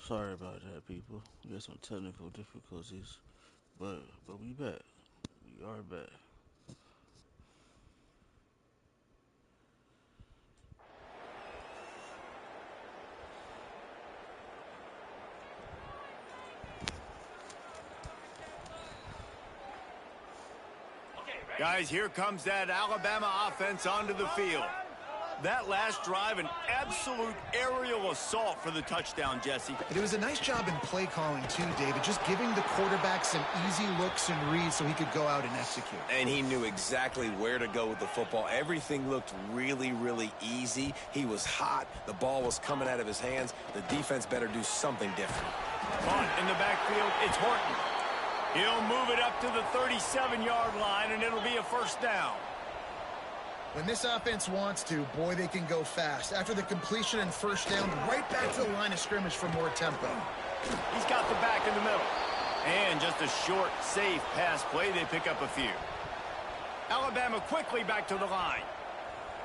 Sorry about that, people. We got some technical difficulties, but we back. We are back. Guys, here comes that Alabama offense onto the field. That last drive, an absolute aerial assault for the touchdown, Jesse. It was a nice job in play calling too, David, just giving the quarterback some easy looks and reads so he could go out and execute. And he knew exactly where to go with the football. Everything looked really, really easy. He was hot. The ball was coming out of his hands. The defense better do something different. Punt in the backfield, it's Horton. He'll move it up to the 37-yard line, and it'll be a first down. When this offense wants to, boy, they can go fast. After the completion and first down, right back to the line of scrimmage for more tempo. He's got the back in the middle. And just a short, safe pass play. They pick up a few. Alabama quickly back to the line.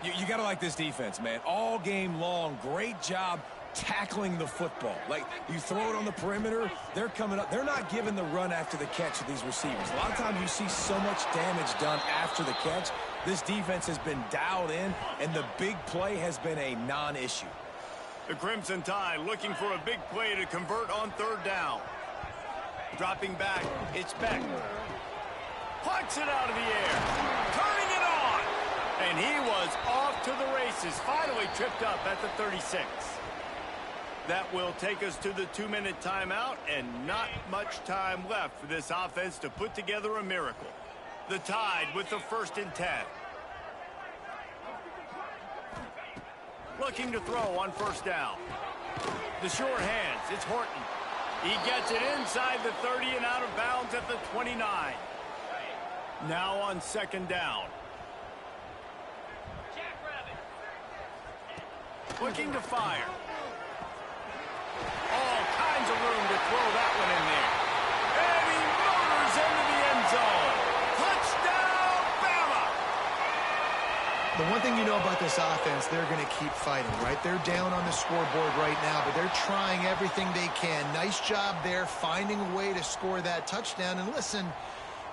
You got to like this defense, man. All game long, great job tackling the football. Like, you throw it on the perimeter, they're coming up. They're not giving the run after the catch to these receivers. A lot of times you see so much damage done after the catch. This defense has been dialed in, and the big play has been a non-issue. The Crimson Tide looking for a big play to convert on third down. Dropping back, it's Beck. Plucks it out of the air. Turning it on. And he was off to the races. Finally tripped up at the 36. That will take us to the 2-minute timeout, and not much time left for this offense to put together a miracle. The Tide with the 1st and 10. Looking to throw on first down. The short hands, it's Horton. He gets it inside the 30 and out of bounds at the 29. Now on 2nd down. Looking to fire. All kinds of room to throw that one in there. And he motors into the end zone. Touchdown, Bama! The one thing you know about this offense, they're going to keep fighting, right? They're down on the scoreboard right now, but they're trying everything they can. Nice job there, finding a way to score that touchdown. And listen,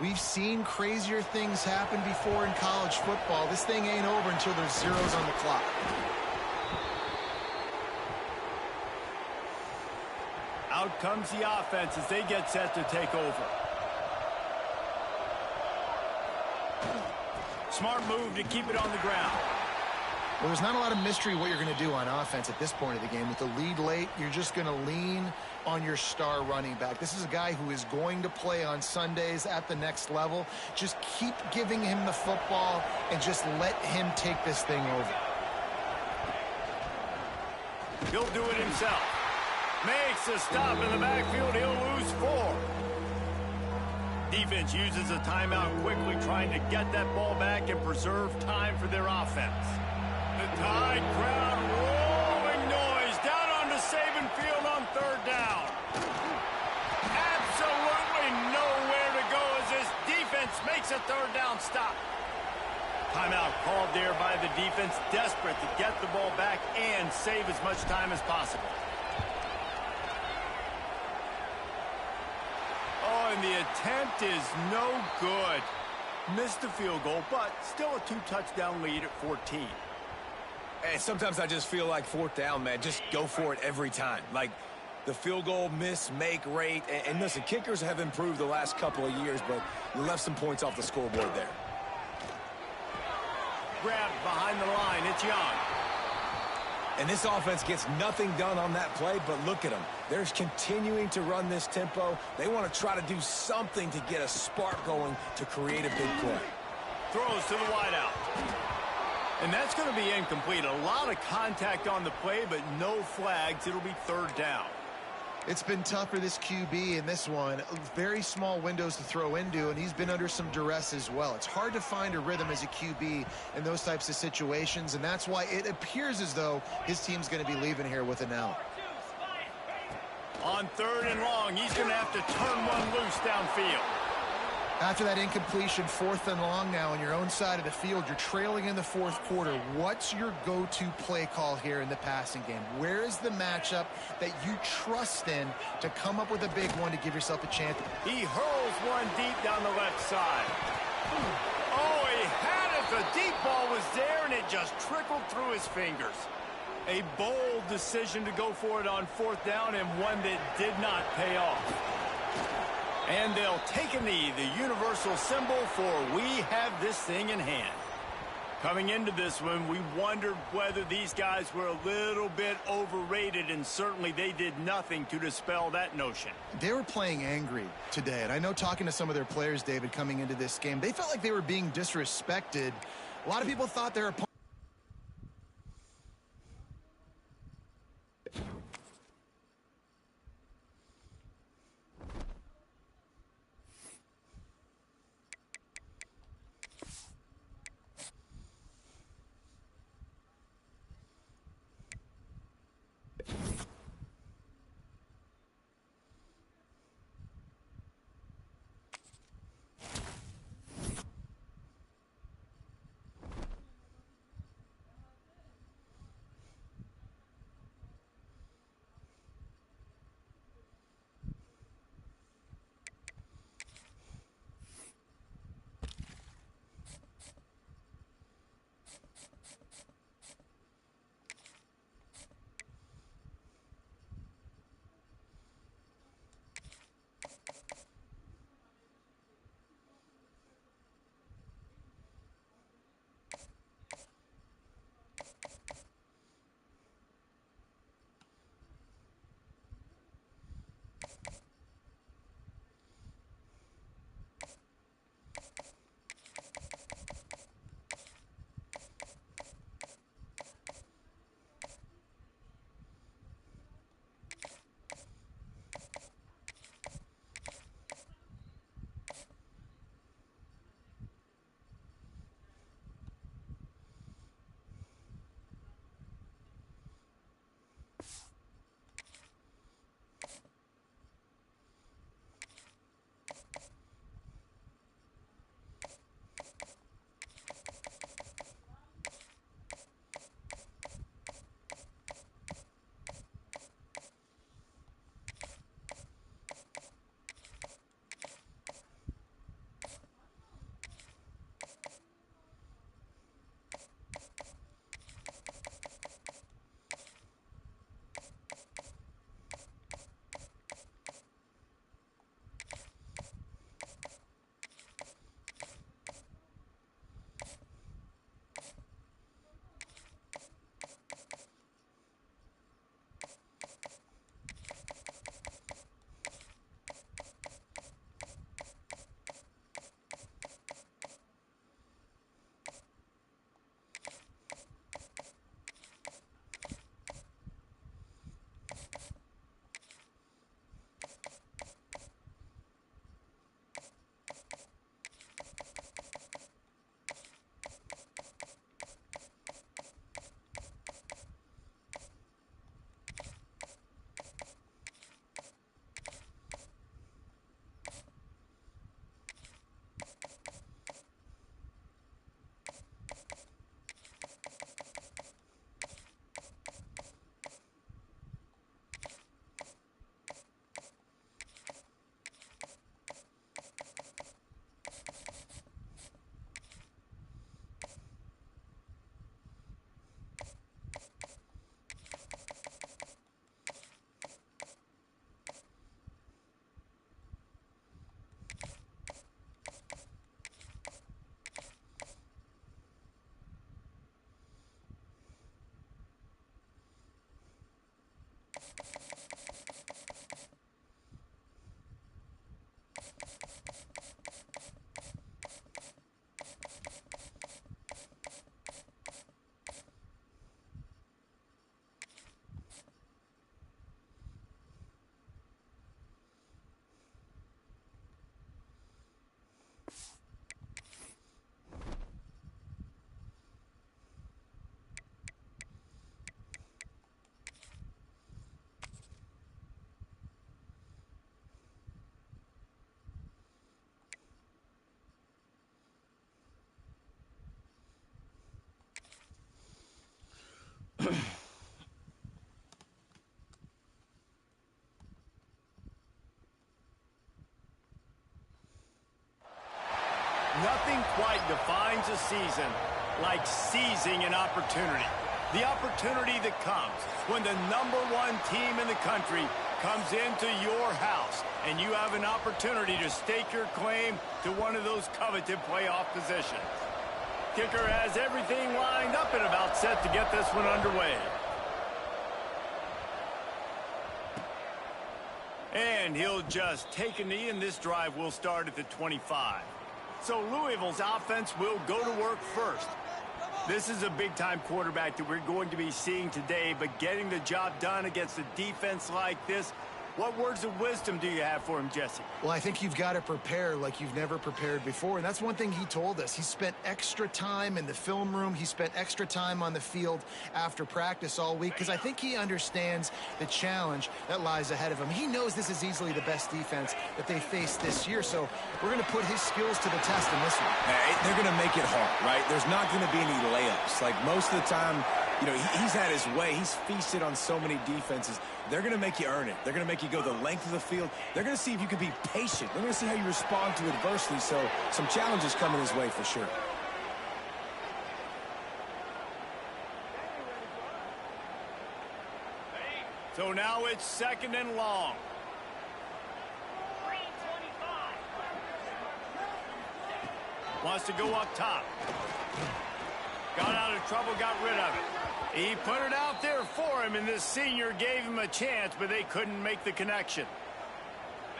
we've seen crazier things happen before in college football. This thing ain't over until there's zeros on the clock. Out comes the offense as they get set to take over. Smart move to keep it on the ground. Well, there's not a lot of mystery what you're going to do on offense at this point of the game. With the lead late, you're just going to lean on your star running back. This is a guy who is going to play on Sundays at the next level. Just keep giving him the football and just let him take this thing over. He'll do it himself. Makes a stop in the backfield. He'll lose 4. Defense uses a timeout quickly, trying to get that ball back and preserve time for their offense. The Tide crowd rolling noise down onto Saban Field on 3rd down. Absolutely nowhere to go as this defense makes a 3rd down stop. Timeout called there by the defense, desperate to get the ball back and save as much time as possible. Oh, and the attempt is no good. Missed the field goal, but still a 2-touchdown lead at 14. And sometimes I just feel like 4th down, man. Just go for it every time. Like the field goal miss-make rate. And listen, kickers have improved the last couple of years, but you left some points off the scoreboard there. Grabbed behind the line. It's Young. And this offense gets nothing done on that play, but look at them. They're continuing to run this tempo. They want to try to do something to get a spark going to create a big play. Throws to the wideout. And that's going to be incomplete. A lot of contact on the play, but no flags. It'll be 3rd down. It's been tough for this QB in this one. Very small windows to throw into, and he's been under some duress as well. It's hard to find a rhythm as a QB in those types of situations, and that's why it appears as though his team's going to be leaving here with an out. On 3rd and long, he's going to have to turn one loose downfield. After that incompletion, 4th and long now on your own side of the field, you're trailing in the 4th quarter. What's your go-to play call here in the passing game? Where is the matchup that you trust in to come up with a big one to give yourself a chance? He hurls one deep down the left side. Oh, he had it. The deep ball was there, and it just trickled through his fingers. A bold decision to go for it on 4th down, and one that did not pay off. And they'll take a knee, the universal symbol for we have this thing in hand. Coming into this one, we wondered whether these guys were a little bit overrated, and certainly they did nothing to dispel that notion. They were playing angry today, and I know talking to some of their players, David, coming into this game, they felt like they were being disrespected. A lot of people thought their opponent season like seizing an opportunity. The opportunity that comes when the #1 team in the country comes into your house and you have an opportunity to stake your claim to one of those coveted playoff positions. Kicker has everything lined up and about set to get this one underway. And he'll just take a knee, and this drive will start at the 25. So Louisville's offense will go to work first. This is a big-time quarterback that we're going to be seeing today, but getting the job done against a defense like this, what words of wisdom do you have for him, Jesse? Well, I think you've got to prepare like you've never prepared before, and that's one thing he told us. He spent extra time in the film room. He spent extra time on the field after practice all week because I think he understands the challenge that lies ahead of him. He knows this is easily the best defense that they face this year, so we're going to put his skills to the test in this one. Hey, they're going to make it hard, right? There's not going to be any layups. Like most of the time, you know, he's had his way. He's feasted on so many defenses. They're going to make you earn it. They're going to make you go the length of the field. They're going to see if you can be patient. They're going to see how you respond to adversity. So some challenges coming his way for sure. So now it's 2nd and long. Wants to go up top. Got out of trouble, got rid of it. He put it out there for him, and this senior gave him a chance, but they couldn't make the connection.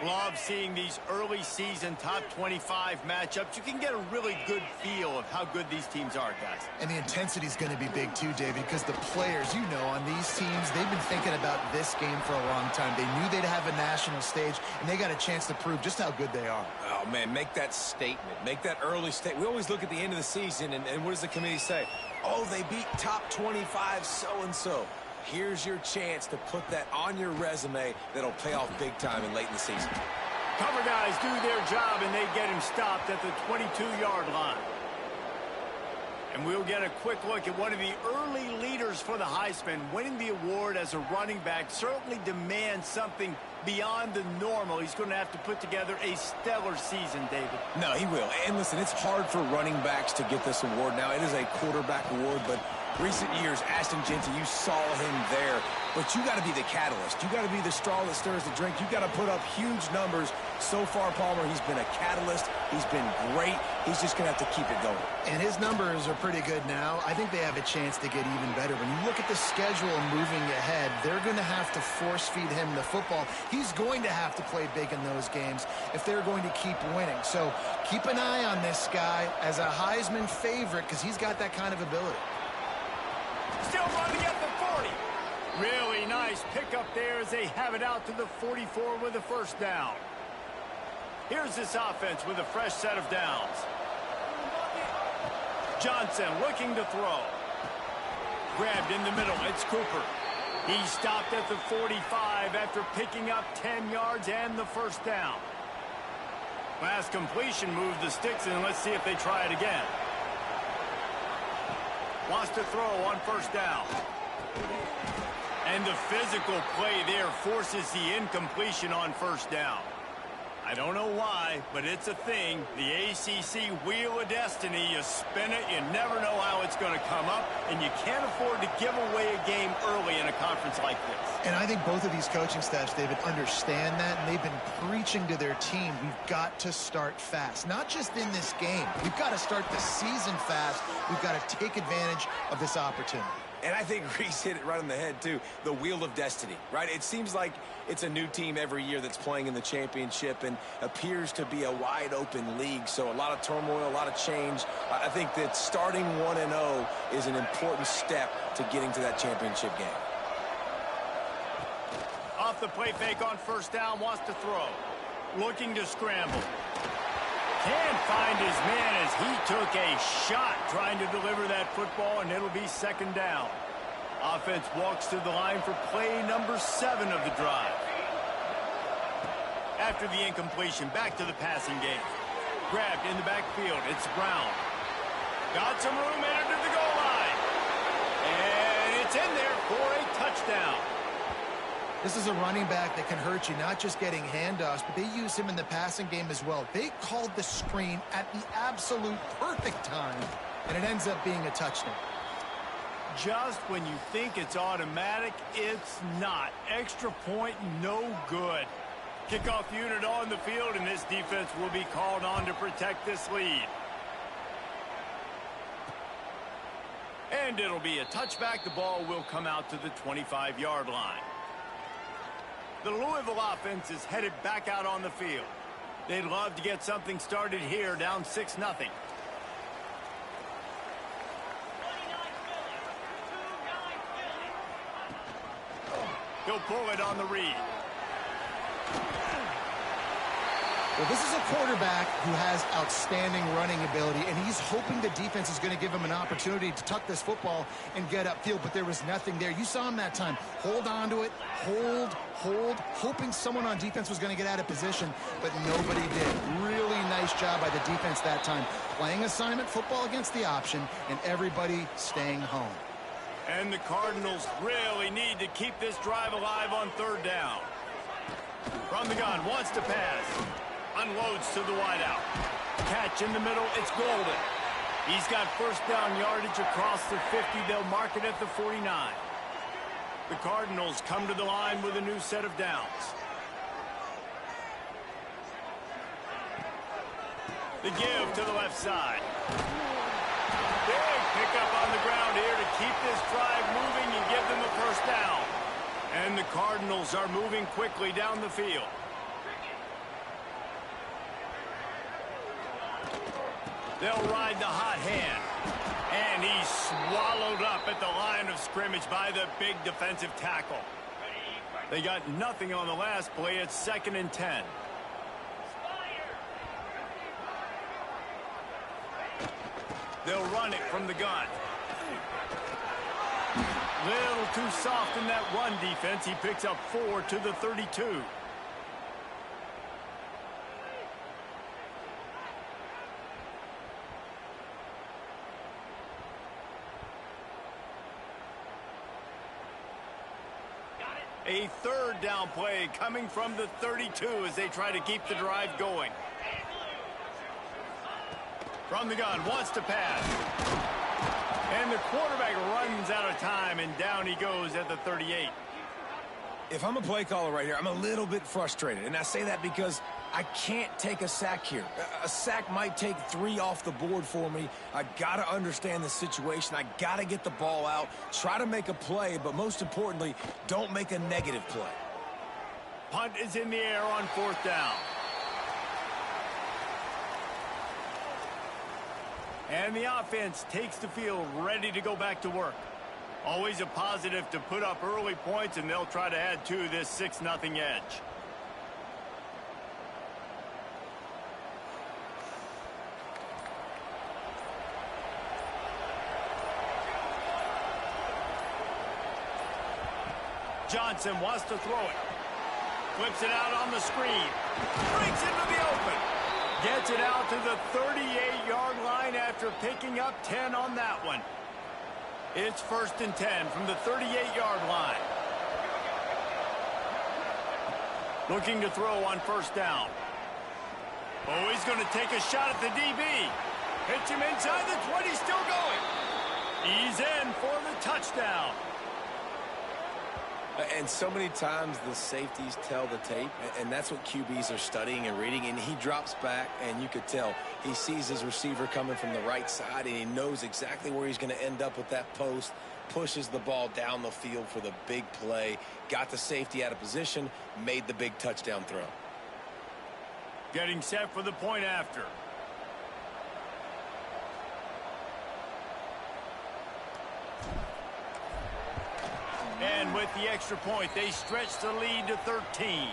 Love seeing these early season top 25 matchups. You can get a really good feel of how good these teams are, guys. And the intensity is going to be big too, David, because the players, you know, on these teams, they've been thinking about this game for a long time. They knew they'd have a national stage, and they got a chance to prove just how good they are. Oh, man, make that statement. Make that early statement. We always look at the end of the season, and what does the committee say? Oh, they beat top 25 so-and-so. Here's your chance to put that on your resume that'll pay off big time and late in the season. Cover guys do their job, and they get him stopped at the 22-yard line. And we'll get a quick look at one of the early leaders for the Heisman. Winning the award as a running back certainly demands something beyond the normal. He's going to have to put together a stellar season, David. No, he will. And listen, it's hard for running backs to get this award. Now, it is a quarterback award, but recent years, Ashton Jeanty, you saw him there. But you got to be the catalyst. You got to be the straw that stirs the drink. You got to put up huge numbers. So far, Palmer, he's been a catalyst. He's been great. He's just going to have to keep it going. And his numbers are pretty good now. I think they have a chance to get even better. When you look at the schedule moving ahead, they're going to have to force feed him the football. He's going to have to play big in those games if they're going to keep winning. So keep an eye on this guy as a Heisman favorite because he's got that kind of ability. Still running at the 40. Really nice pickup there as they have it out to the 44 with a first down. Here's this offense with a fresh set of downs. Johnson looking to throw. Grabbed in the middle. It's Cooper. He stopped at the 45 after picking up 10 yards and the first down. Last completion moved the sticks, and let's see if they try it again. Wants to throw on first down. And the physical play there forces the incompletion on first down. I don't know why, but it's a thing. The ACC Wheel of Destiny, you spin it, you never know how it's going to come up, and you can't afford to give away a game early in a conference like this. And I think both of these coaching staffs, David, understand that, and they've been preaching to their team, we've got to start fast. Not just in this game. We've got to start the season fast. We've got to take advantage of this opportunity. And I think Reese hit it right on the head, too. The Wheel of Destiny, right? It seems like it's a new team every year that's playing in the championship and appears to be a wide-open league. So a lot of turmoil, a lot of change. I think that starting 1-0 is an important step to getting to that championship game. Off the play fake on first down, wants to throw. Looking to scramble. Can't find his man as he took a shot trying to deliver that football, and it'll be second down. Offense walks to the line for play number 7 of the drive. After the incompletion, back to the passing game. Grabbed in the backfield, it's Brown. Got some room, entered to the goal line. And it's in there for a touchdown. This is a running back that can hurt you, not just getting handoffs, but they use him in the passing game as well. They called the screen at the absolute perfect time and it ends up being a touchdown. Just when you think it's automatic, it's not. Extra point, no good. Kickoff unit on the field, and this defense will be called on to protect this lead. And it'll be a touchback. The ball will come out to the 25-yard line. The Louisville offense is headed back out on the field. They'd love to get something started here, down 6-0. He'll pull it on the read. Well, this is a quarterback who has outstanding running ability, and he's hoping the defense is going to give him an opportunity to tuck this football and get upfield, but there was nothing there. You saw him that time. Hold on to it, hold, hoping someone on defense was going to get out of position, but nobody did. Really nice job by the defense that time. Playing assignment football against the option, and everybody staying home. And the Cardinals really need to keep this drive alive on third down. From the gun, wants to pass. Unloads to the wideout. Catch in the middle, it's golden. He's got first down yardage across the 50. They'll mark it at the 49. The Cardinals come to the line with a new set of downs. The give to the left side. Big pickup on the ground here to keep this drive moving and give them a first down. And the Cardinals are moving quickly down the field. They'll ride the hot hand. And he's swallowed up at the line of scrimmage by the big defensive tackle. They got nothing on the last play. It's 2nd and 10. They'll run it from the gun. Little too soft in that run defense. He picks up 4 to the 32. A third down play coming from the 32 as they try to keep the drive going. From the gun, wants to pass. And the quarterback runs out of time, and down he goes at the 38. If I'm a play caller right here, I'm a little bit frustrated. And I say that because I can't take a sack here. A sack might take 3 off the board for me. I got to understand the situation. I got to get the ball out, try to make a play, but most importantly, don't make a negative play. Punt is in the air on 4th down. And the offense takes the field, ready to go back to work. Always a positive to put up early points, and they'll try to add to this 6-0 edge. Johnson wants to throw it. Flips it out on the screen. Breaks into the open. Gets it out to the 38-yard line after picking up 10 on that one. It's 1st and 10 from the 38-yard line. Looking to throw on 1st down. Oh, he's going to take a shot at the DB. Hits him inside the 20, still going. He's in for the touchdown. And so many times the safeties tell the tape, and that's what QBs are studying and reading, and he drops back, and you could tell he sees his receiver coming from the right side, and he knows exactly where he's going to end up with that post, pushes the ball down the field for the big play, got the safety out of position, made the big touchdown throw. Getting set for the point after. And with the extra point, they stretch the lead to 13.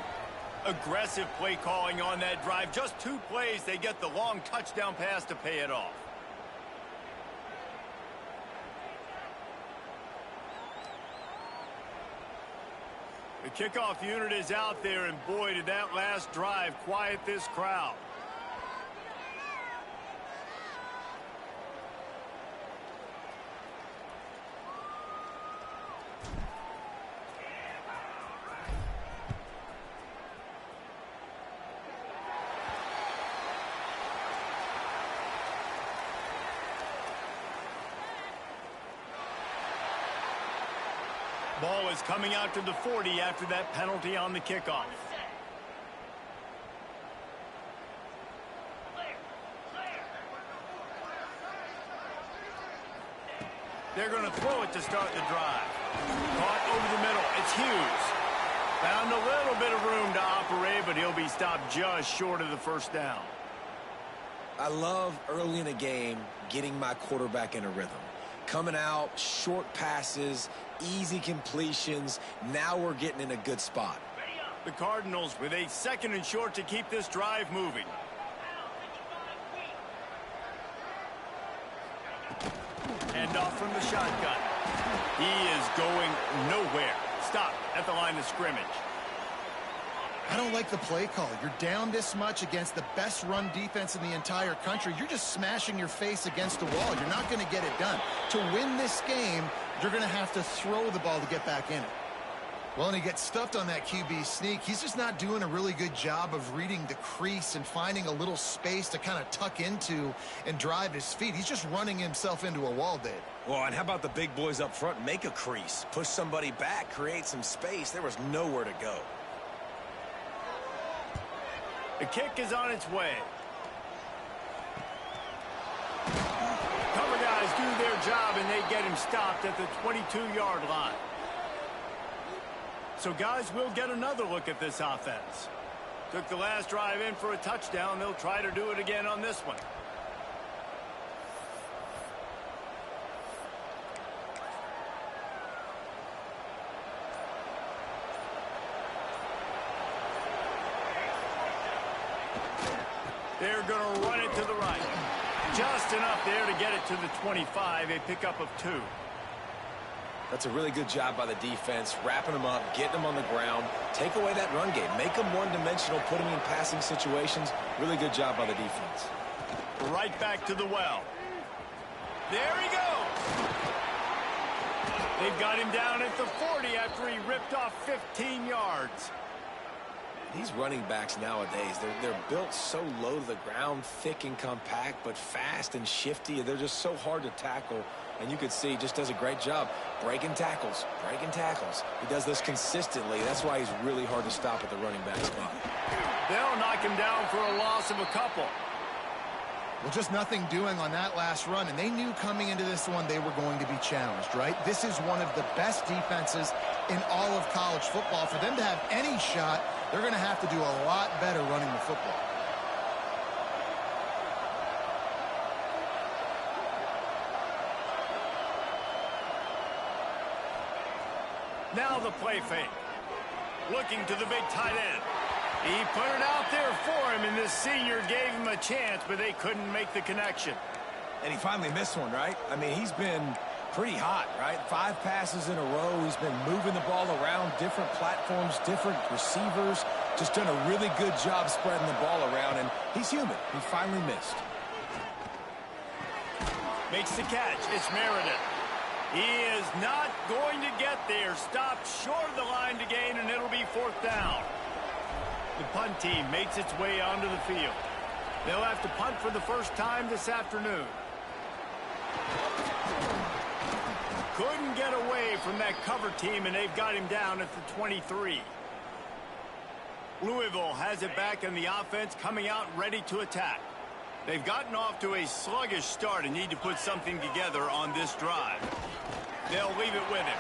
Aggressive play calling on that drive. Just 2 plays, they get the long touchdown pass to pay it off. The kickoff unit is out there, and boy, did that last drive quiet this crowd. Ball is coming out to the 40 after that penalty on the kickoff. They're going to throw it to start the drive. Caught over the middle. It's Hughes. Found a little bit of room to operate, but he'll be stopped just short of the first down. I love early in a game getting my quarterback in a rhythm. Coming out, short passes, easy completions. Now we're getting in a good spot. The Cardinals with a 2nd and short to keep this drive moving. Hand off from the shotgun. He is going nowhere. Stop at the line of scrimmage. I don't like the play call. You're down this much against the best run defense in the entire country. You're just smashing your face against the wall. You're not going to get it done. To win this game, you're going to have to throw the ball to get back in it. Well, and he gets stuffed on that QB sneak. He's just not doing a really good job of reading the crease and finding a little space to kind of tuck into and drive his feet. He's just running himself into a wall, Dave. Well, and how about the big boys up front? Make a crease. Push somebody back. Create some space. There was nowhere to go. The kick is on its way. Cover guys do their job, and they get him stopped at the 22-yard line. So, guys, we'll get another look at this offense. Took the last drive in for a touchdown. They'll try to do it again on this one. They're going to run it to the right. Just enough there to get it to the 25, a pickup of 2. That's a really good job by the defense, wrapping them up, getting them on the ground. Take away that run game. Make them one-dimensional, put them in passing situations. Really good job by the defense. Right back to the well. There he goes. They've got him down at the 40 after he ripped off 15 yards. These running backs nowadays, they're built so low to the ground, thick and compact, but fast and shifty. They're just so hard to tackle. And you could see he just does a great job breaking tackles, breaking tackles. He does this consistently. That's why he's really hard to stop at the running back spot. They'll knock him down for a loss of a couple. Well, just nothing doing on that last run, and they knew coming into this one they were going to be challenged, right? This is one of the best defenses in all of college football. For them to have any shot, they're going to have to do a lot better running the football. Now the play fake. Looking to the big tight end. He put it out there for him, and this senior gave him a chance, but they couldn't make the connection. And he finally missed one, right? I mean, he's been pretty hot, right? 5 passes in a row. He's been moving the ball around, different platforms, different receivers. Just done a really good job spreading the ball around, and he's human. He finally missed. Makes the catch. It's Meredith. He is not going to get there. Stopped short of the line to gain, and it'll be 4th down. The punt team makes its way onto the field. They'll have to punt for the first time this afternoon. Couldn't get away from that cover team, and they've got him down at the 23. Louisville has it back, and the offense coming out ready to attack. They've gotten off to a sluggish start and need to put something together on this drive. They'll leave it with him.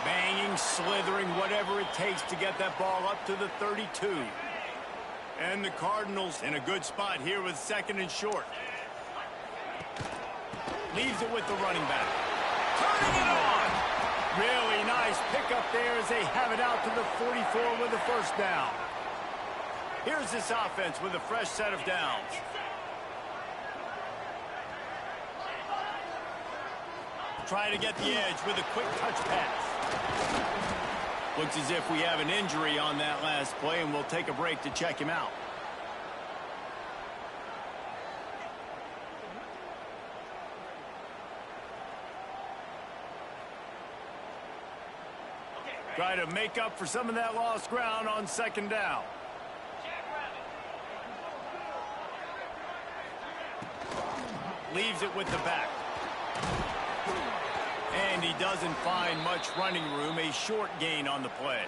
Banging, slithering, whatever it takes to get that ball up to the 32. And the Cardinals in a good spot here with 2nd and short. Leaves it with the running back. Turning it on! Really nice pickup there as they have it out to the 44 with the first down. Here's this offense with a fresh set of downs. Trying to get the edge with a quick touch pass. Looks as if we have an injury on that last play, and we'll take a break to check him out. Try to make up for some of that lost ground on 2nd down. Leaves it with the back. And and he doesn't find much running room. A short gain on the play.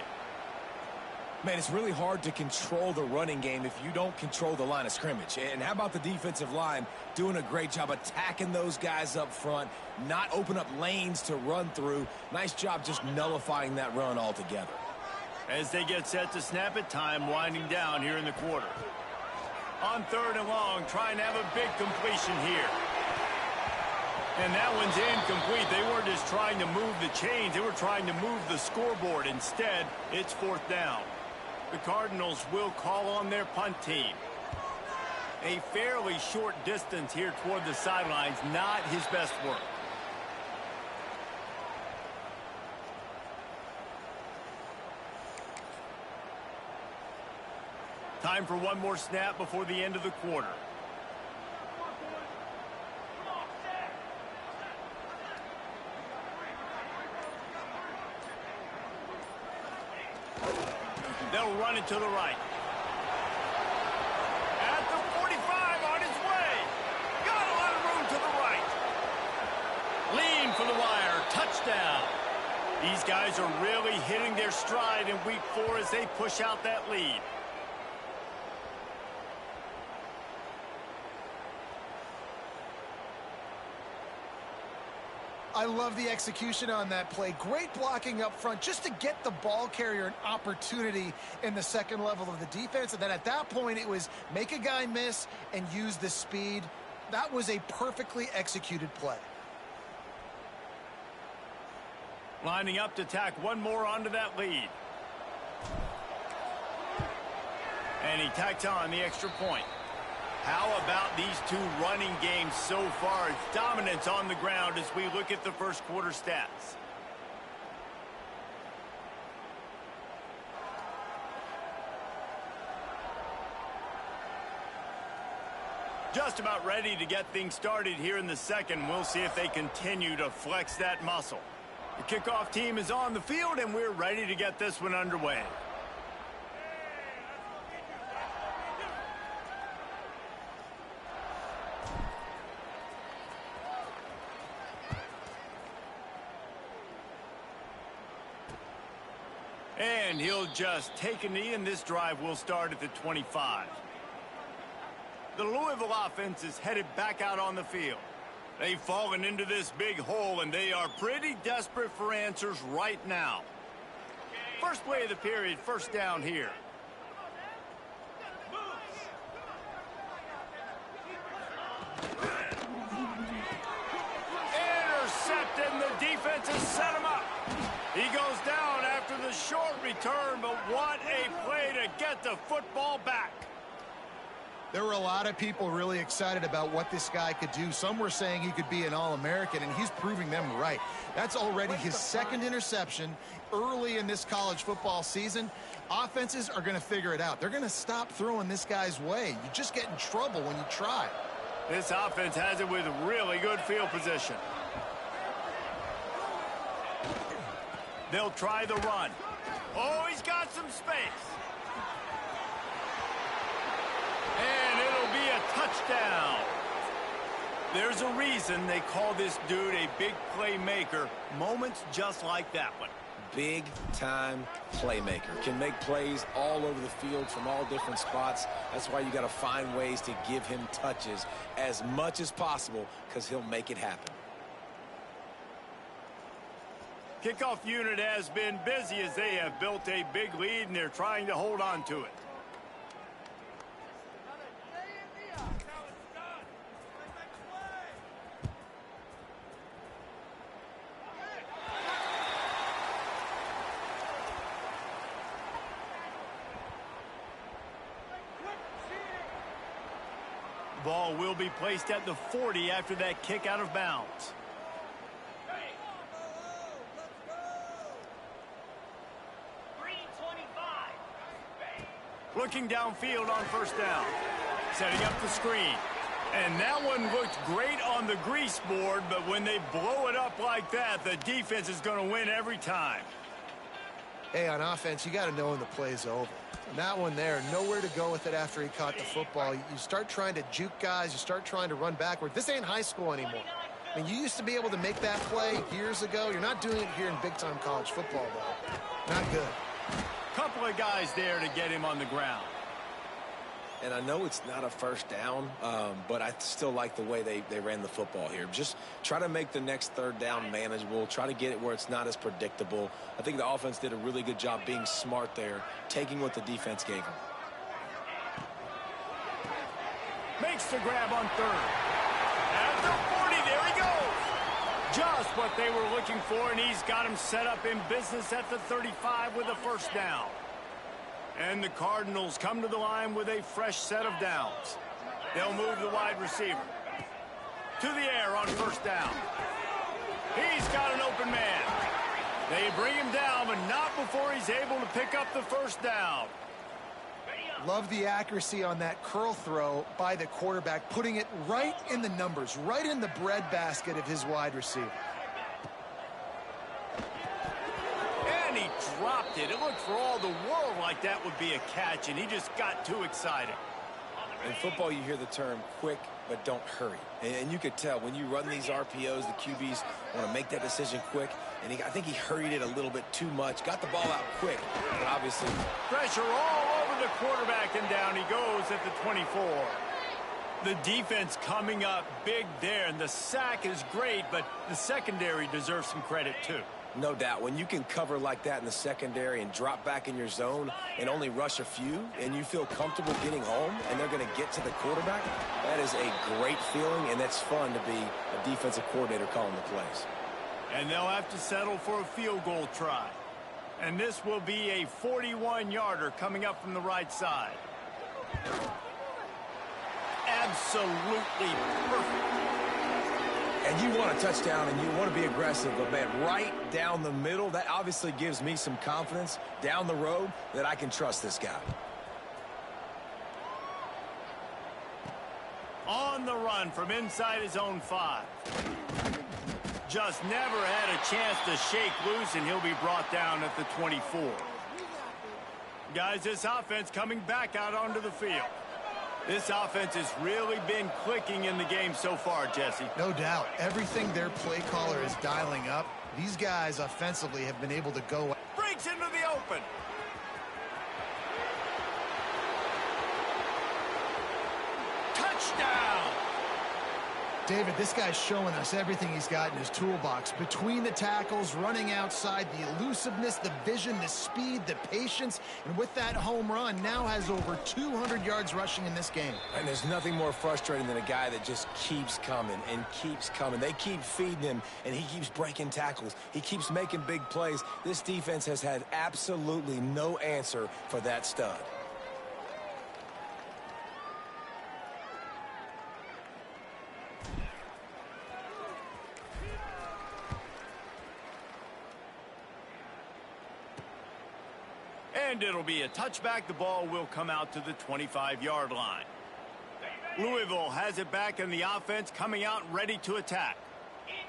Man, it's really hard to control the running game if you don't control the line of scrimmage. And how about the defensive line doing a great job attacking those guys up front, not open up lanes to run through. Nice job just nullifying that run altogether. As they get set to snap it, time winding down here in the quarter. On 3rd and long, trying to have a big completion here. And that one's incomplete. They weren't just trying to move the chains. They were trying to move the scoreboard. Instead, it's 4th down. The Cardinals will call on their punt team. A fairly short distance here toward the sidelines, not his best work. Time for one more snap before the end of the quarter. They'll run it to the right. At the 45, on his way. Got a lot of room to the right. Lean for the wire. Touchdown. These guys are really hitting their stride in week 4 as they push out that lead. I love the execution on that play. Great blocking up front just to get the ball carrier an opportunity in the second level of the defense. And then at that point, it was make a guy miss and use the speed. That was a perfectly executed play. Lining up to tack one more onto that lead. And he tacked on the extra point. How about these two running games so far? It's dominance on the ground as we look at the first quarter stats. Just about ready to get things started here in the second. We'll see if they continue to flex that muscle. The kickoff team is on the field, and we're ready to get this one underway. And he'll just take a knee, and this drive will start at the 25. The Louisville offense is headed back out on the field. They've fallen into this big hole, and they are pretty desperate for answers right now. First play of the period, first down here. Intercepted, and the defense has set him up. He goes down after the short return, but what a play to get the football back. There were a lot of people really excited about what this guy could do. Some were saying he could be an All-American, and he's proving them right. That's already his second interception early in this college football season. Offenses are going to figure it out. They're going to stop throwing this guy's way. You just get in trouble when you try. This offense has it with really good field position. They'll try the run. Oh, he's got some space. And it'll be a touchdown. There's a reason they call this dude a big playmaker. Moments just like that one. Big-time playmaker. Can make plays all over the field from all different spots. That's why you got to find ways to give him touches as much as possible, because he'll make it happen. Kickoff unit has been busy as they have built a big lead, and they're trying to hold on to it. Ball will be placed at the 40 after that kick out of bounds. Looking downfield on first down. Setting up the screen. And that one looked great on the grease board, but when they blow it up like that, the defense is going to win every time. Hey, on offense, you got to know when the play's over. And that one there, nowhere to go with it after he caught the football. You start trying to juke guys. You start trying to run backward. This ain't high school anymore. I mean, you used to be able to make that play years ago. You're not doing it here in big-time college football, though. Not good. Couple of guys there to get him on the ground. And I know it's not a first down, but I still like the way they ran the football here. Just try to make the next third down manageable. Try to get it where it's not as predictable. I think the offense did a really good job being smart there, taking what the defense gave them. Makes the grab on third. At the 40, there he goes. Just what they were looking for, and he's got him set up in business at the 35 with a first down. And the Cardinals come to the line with a fresh set of downs. They'll move the wide receiver to the air on first down. He's got an open man. They bring him down, but not before he's able to pick up the first down. Love the accuracy on that curl throw by the quarterback, putting it right in the numbers, right in the breadbasket of his wide receiver. And he dropped it. It looked for all the world like that would be a catch, and he just got too excited. In football, you hear the term quick, but don't hurry. And you could tell when you run these RPOs, the QBs want to make that decision quick. And I think he hurried it a little bit too much. Got the ball out quick, but obviously. Pressure all over the quarterback, and down he goes at the 24. The defense coming up big there, and the sack is great, but the secondary deserves some credit too. No doubt. When you can cover like that in the secondary and drop back in your zone and only rush a few, and you feel comfortable getting home, and they're going to get to the quarterback, that is a great feeling, and that's fun to be a defensive coordinator calling the plays. And they'll have to settle for a field goal try. And this will be a 41-yarder coming up from the right side. Absolutely perfect. And you want a touchdown, and you want to be aggressive, but, man, right down the middle, that obviously gives me some confidence down the road that I can trust this guy. On the run from inside his own 5. Just never had a chance to shake loose, and he'll be brought down at the 24. Guys, this offense coming back out onto the field. This offense has really been clicking in the game so far, Jesse. No doubt. Everything their play caller is dialing up, these guys offensively have been able to go. Breaks into the open. Touchdown! David, this guy's showing us everything he's got in his toolbox. Between the tackles, running outside, the elusiveness, the vision, the speed, the patience, and with that home run, now has over 200 yards rushing in this game. And there's nothing more frustrating than a guy that just keeps coming and keeps coming. They keep feeding him, and he keeps breaking tackles. He keeps making big plays. This defense has had absolutely no answer for that stud. And it'll be a touchback. The ball will come out to the 25-yard line. Louisville has it back in the offense, coming out ready to attack.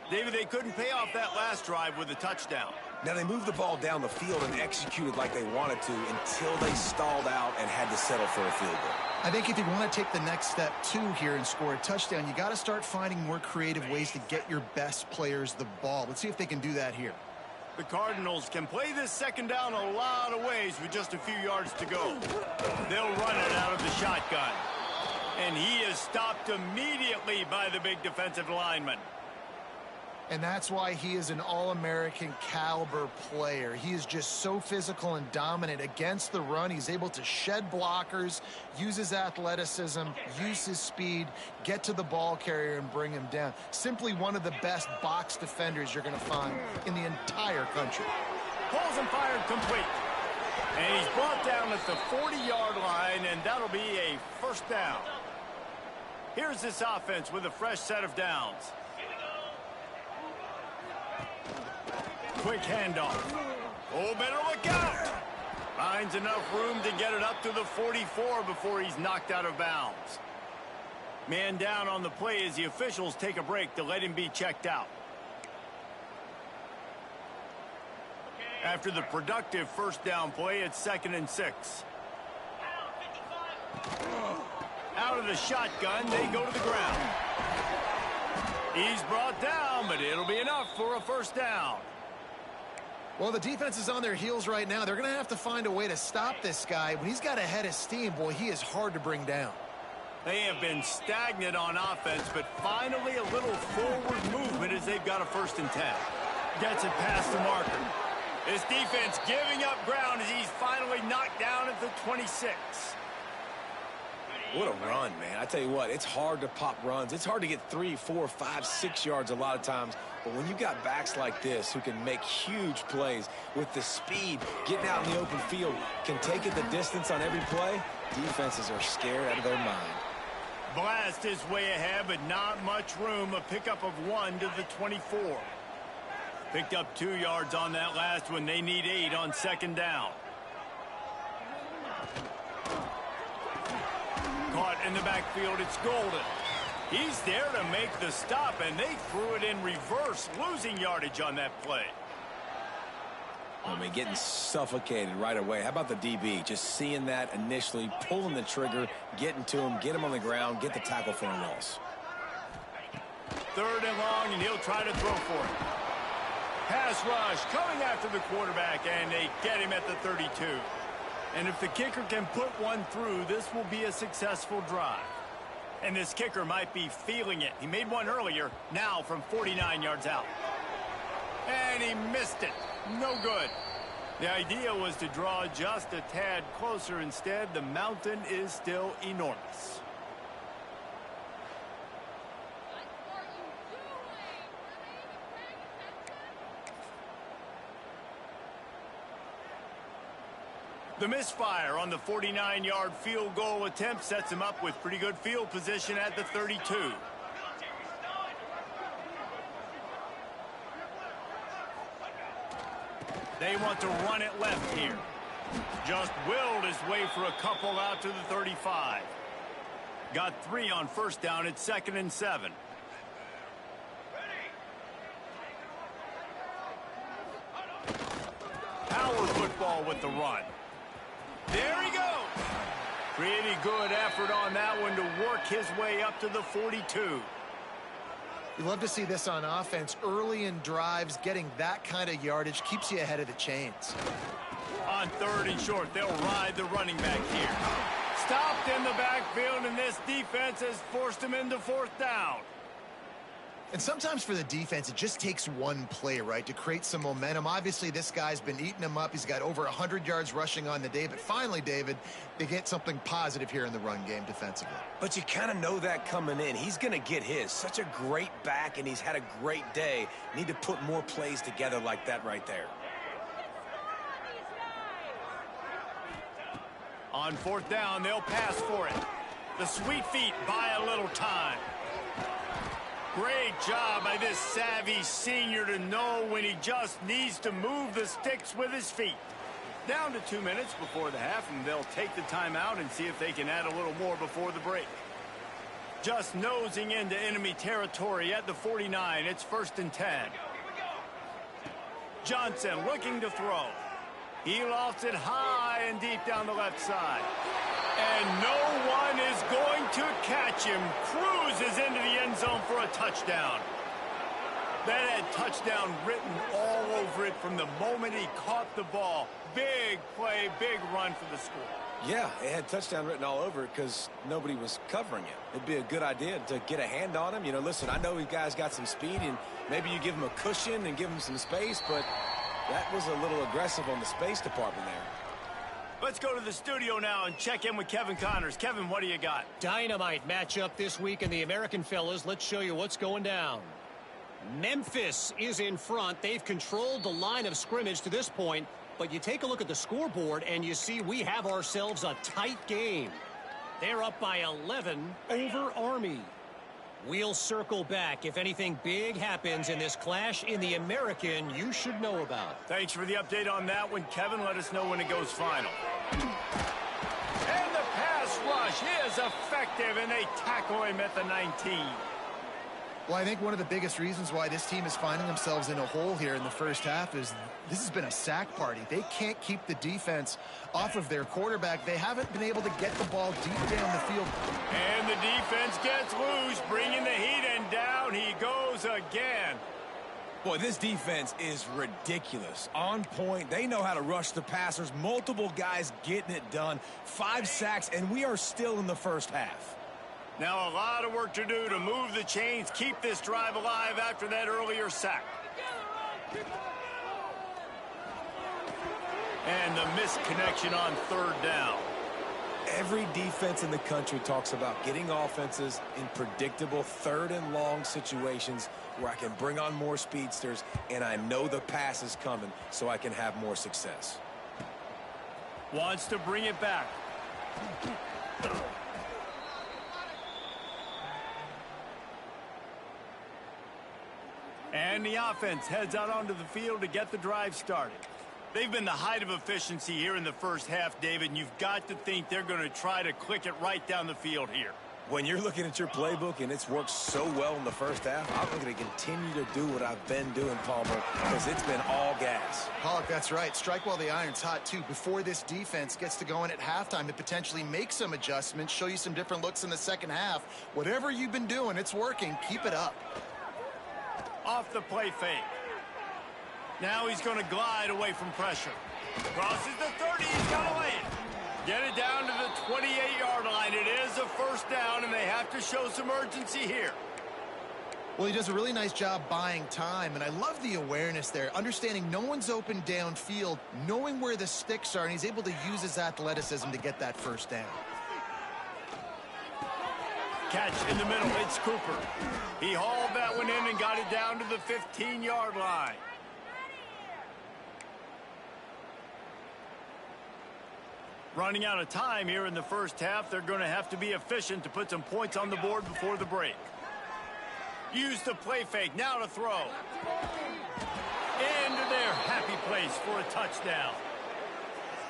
David, they couldn't pay off that last drive with a touchdown. Now, they moved the ball down the field and executed like they wanted to until they stalled out and had to settle for a field goal. I think if you want to take the next step, too, here and score a touchdown, you got to start finding more creative ways to get your best players the ball. Let's see if they can do that here. The Cardinals can play this second down a lot of ways with just a few yards to go. They'll run it out of the shotgun. And he is stopped immediately by the big defensive lineman. And that's why he is an All-American caliber player. He is just so physical and dominant against the run. He's able to shed blockers, use his athleticism, use his speed, get to the ball carrier and bring him down. Simply one of the best box defenders you're going to find in the entire country. Pulls and fired complete. And he's brought down at the 40-yard line, and that'll be a first down. Here's this offense with a fresh set of downs. Quick handoff. Oh, better look out. Finds enough room to get it up to the 44 before he's knocked out of bounds. Man down on the play as the officials take a break to let him be checked out. After the productive first down play, it's 2nd and 6. Out of the shotgun, they go to the ground. He's brought down, but it'll be enough for a first down. Well, the defense is on their heels right now. They're going to have to find a way to stop this guy. When he's got a head of steam, boy, he is hard to bring down. They have been stagnant on offense, but finally a little forward movement as they've got a 1st and 10. Gets it past the marker. This defense giving up ground as he's finally knocked down at the 26. What a run, man. I tell you what, it's hard to pop runs. It's hard to get 3, 4, 5, 6 yards a lot of times. But when you got backs like this who can make huge plays with the speed, getting out in the open field, can take it the distance on every play, defenses are scared out of their mind. Blast is way ahead, but not much room. A pickup of 1 to the 24. Picked up 2 yards on that last one. They need 8 on 2nd down. Caught in the backfield, it's Golden. He's there to make the stop, and they threw it in reverse, losing yardage on that play. I mean, getting suffocated right away. How about the DB? Just seeing that initially, pulling the trigger, getting to him, get him on the ground, get the tackle for a loss. 3rd and long, and he'll try to throw for it. Pass rush coming after the quarterback, and they get him at the 32. And if the kicker can put one through, this will be a successful drive. And this kicker might be feeling it. He made one earlier, now from 49 yards out. And he missed it. No good. The idea was to draw just a tad closer. Instead, the mountain is still enormous. The misfire on the 49-yard field goal attempt sets him up with pretty good field position at the 32. They want to run it left here. Just willed his way for a couple out to the 35. Got 3 on 1st down. It's 2nd and 7. Power football with the run. There he goes. Pretty good effort on that one to work his way up to the 42. You love to see this on offense. Early in drives, getting that kind of yardage keeps you ahead of the chains. On 3rd and short, they'll ride the running back here. Stopped in the backfield, and this defense has forced him into 4th down. And sometimes for the defense, it just takes one play, right, to create some momentum. Obviously, this guy's been eating them up. He's got over 100 yards rushing on the day. But finally, David, they get something positive here in the run game defensively. But you kind of know that coming in. He's going to get his. Such a great back, and he's had a great day. Need to put more plays together like that right there. On 4th down, they'll pass for it. The sweet feet buy a little time. Great job by this savvy senior to know when he just needs to move the sticks with his feet. Down to 2 minutes before the half, and they'll take the timeout and see if they can add a little more before the break. Just nosing into enemy territory at the 49. It's 1st and 10. Johnson looking to throw. He lofts it high and deep down the left side. And no one is going to catch him. Cruises into the end zone for a touchdown. That had touchdown written all over it from the moment he caught the ball. Big play, big run for the score. Yeah, it had touchdown written all over it because nobody was covering it. It'd be a good idea to get a hand on him. You know, listen, I know you guys got some speed, and maybe you give him a cushion and give him some space, but that was a little aggressive on the space department there. Let's go to the studio now and check in with Kevin Connors. Kevin, what do you got? Dynamite matchup this week in the American, fellas. Let's show you what's going down. Memphis is in front. They've controlled the line of scrimmage to this point, but you take a look at the scoreboard and you see we have ourselves a tight game. They're up by 11 over Army. We'll circle back if anything big happens in this clash in the American you should know about. Thanks for the update on that one, Kevin. Let us know when it goes final. And the pass rush is effective, and they tackle him at the 19. Well, I think one of the biggest reasons why this team is finding themselves in a hole here in the first half is this has been a sack party. They can't keep the defense off of their quarterback. They haven't been able to get the ball deep down the field. And the defense gets loose, bringing the heat, and down he goes again. Boy, this defense is ridiculous. On point. They know how to rush the passers. Multiple guys getting it done. 5 sacks, and we are still in the first half. Now a lot of work to do to move the chains, keep this drive alive after that earlier sack. And the missed connection on third down. Every defense in the country talks about getting offenses in predictable third and long situations where I can bring on more speedsters and I know the pass is coming so I can have more success. Wants to bring it back. And the offense heads out onto the field to get the drive started. They've been the height of efficiency here in the first half, David, and you've got to think they're going to try to click it right down the field here. When you're looking at your playbook and it's worked so well in the first half, I'm going to continue to do what I've been doing, Palmer, because it's been all gas. Pollock, that's right. Strike while the iron's hot, too. Before this defense gets to going at halftime to potentially make some adjustments, show you some different looks in the second half. Whatever you've been doing, it's working. Keep it up. Off the play fake. Now he's going to glide away from pressure. Crosses the 30. He's got to lay it. Get it down to the 28-yard line. It is a first down, and they have to show some urgency here. Well, he does a really nice job buying time, and I love the awareness there, understanding no one's open downfield, knowing where the sticks are, and he's able to use his athleticism to get that first down. Catch in the middle. It's Cooper. He hauled that one in and got it down to the 15-yard line. Running out of time here in the first half. They're going to have to be efficient to put some points on the board before the break. Use the play fake. Now to throw. Into their happy place for a touchdown.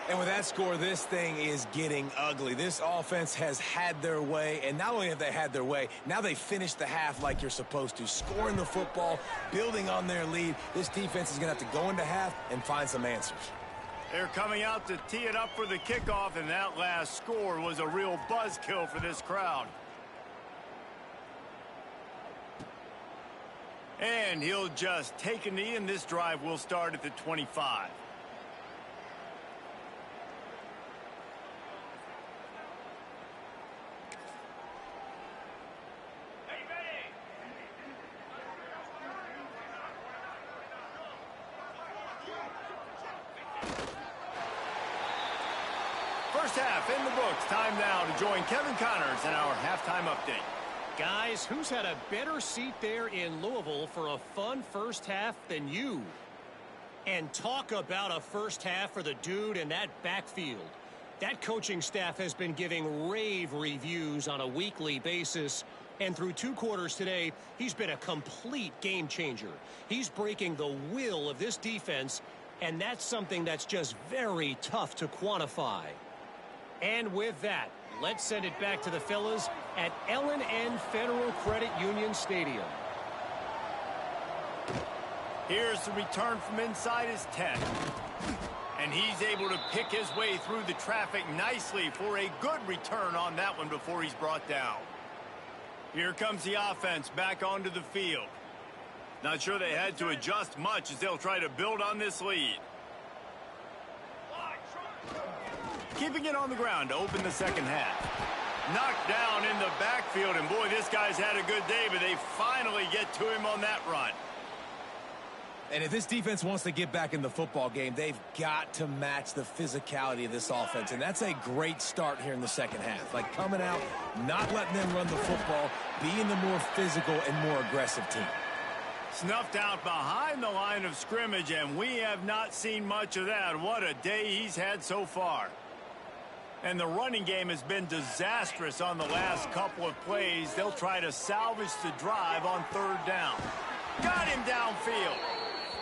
And with that score, this thing is getting ugly. This offense has had their way, and not only have they had their way, now they finished the half like you're supposed to, scoring the football, building on their lead. This defense is going to have to go into half and find some answers. They're coming out to tee it up for the kickoff, and that last score was a real buzzkill for this crowd. And he'll just take a knee, and this drive will start at the 25. First half in the books. Time now to join Kevin Connors in our halftime update. Guys, who's had a better seat there in Louisville for a fun first half than you? And talk about a first half for the dude in that backfield. That coaching staff has been giving rave reviews on a weekly basis. And through 2 quarters today, he's been a complete game changer. He's breaking the will of this defense, and that's something that's just very tough to quantify. And with that, let's send it back to the fellas at L&N Federal Credit Union Stadium. Here's the return from inside his 10. And he's able to pick his way through the traffic nicely for a good return on that one before he's brought down. Here comes the offense back onto the field. Not sure they had to adjust much as they'll try to build on this lead. Keeping it on the ground to open the second half. Knocked down in the backfield, and boy, this guy's had a good day, but they finally get to him on that run. And if this defense wants to get back in the football game, they've got to match the physicality of this offense, and that's a great start here in the second half. Like coming out, not letting them run the football, being the more physical and more aggressive team. Snuffed out behind the line of scrimmage, and we have not seen much of that. What a day he's had so far. And the running game has been disastrous on the last couple of plays. They'll try to salvage the drive on third down. Got him downfield.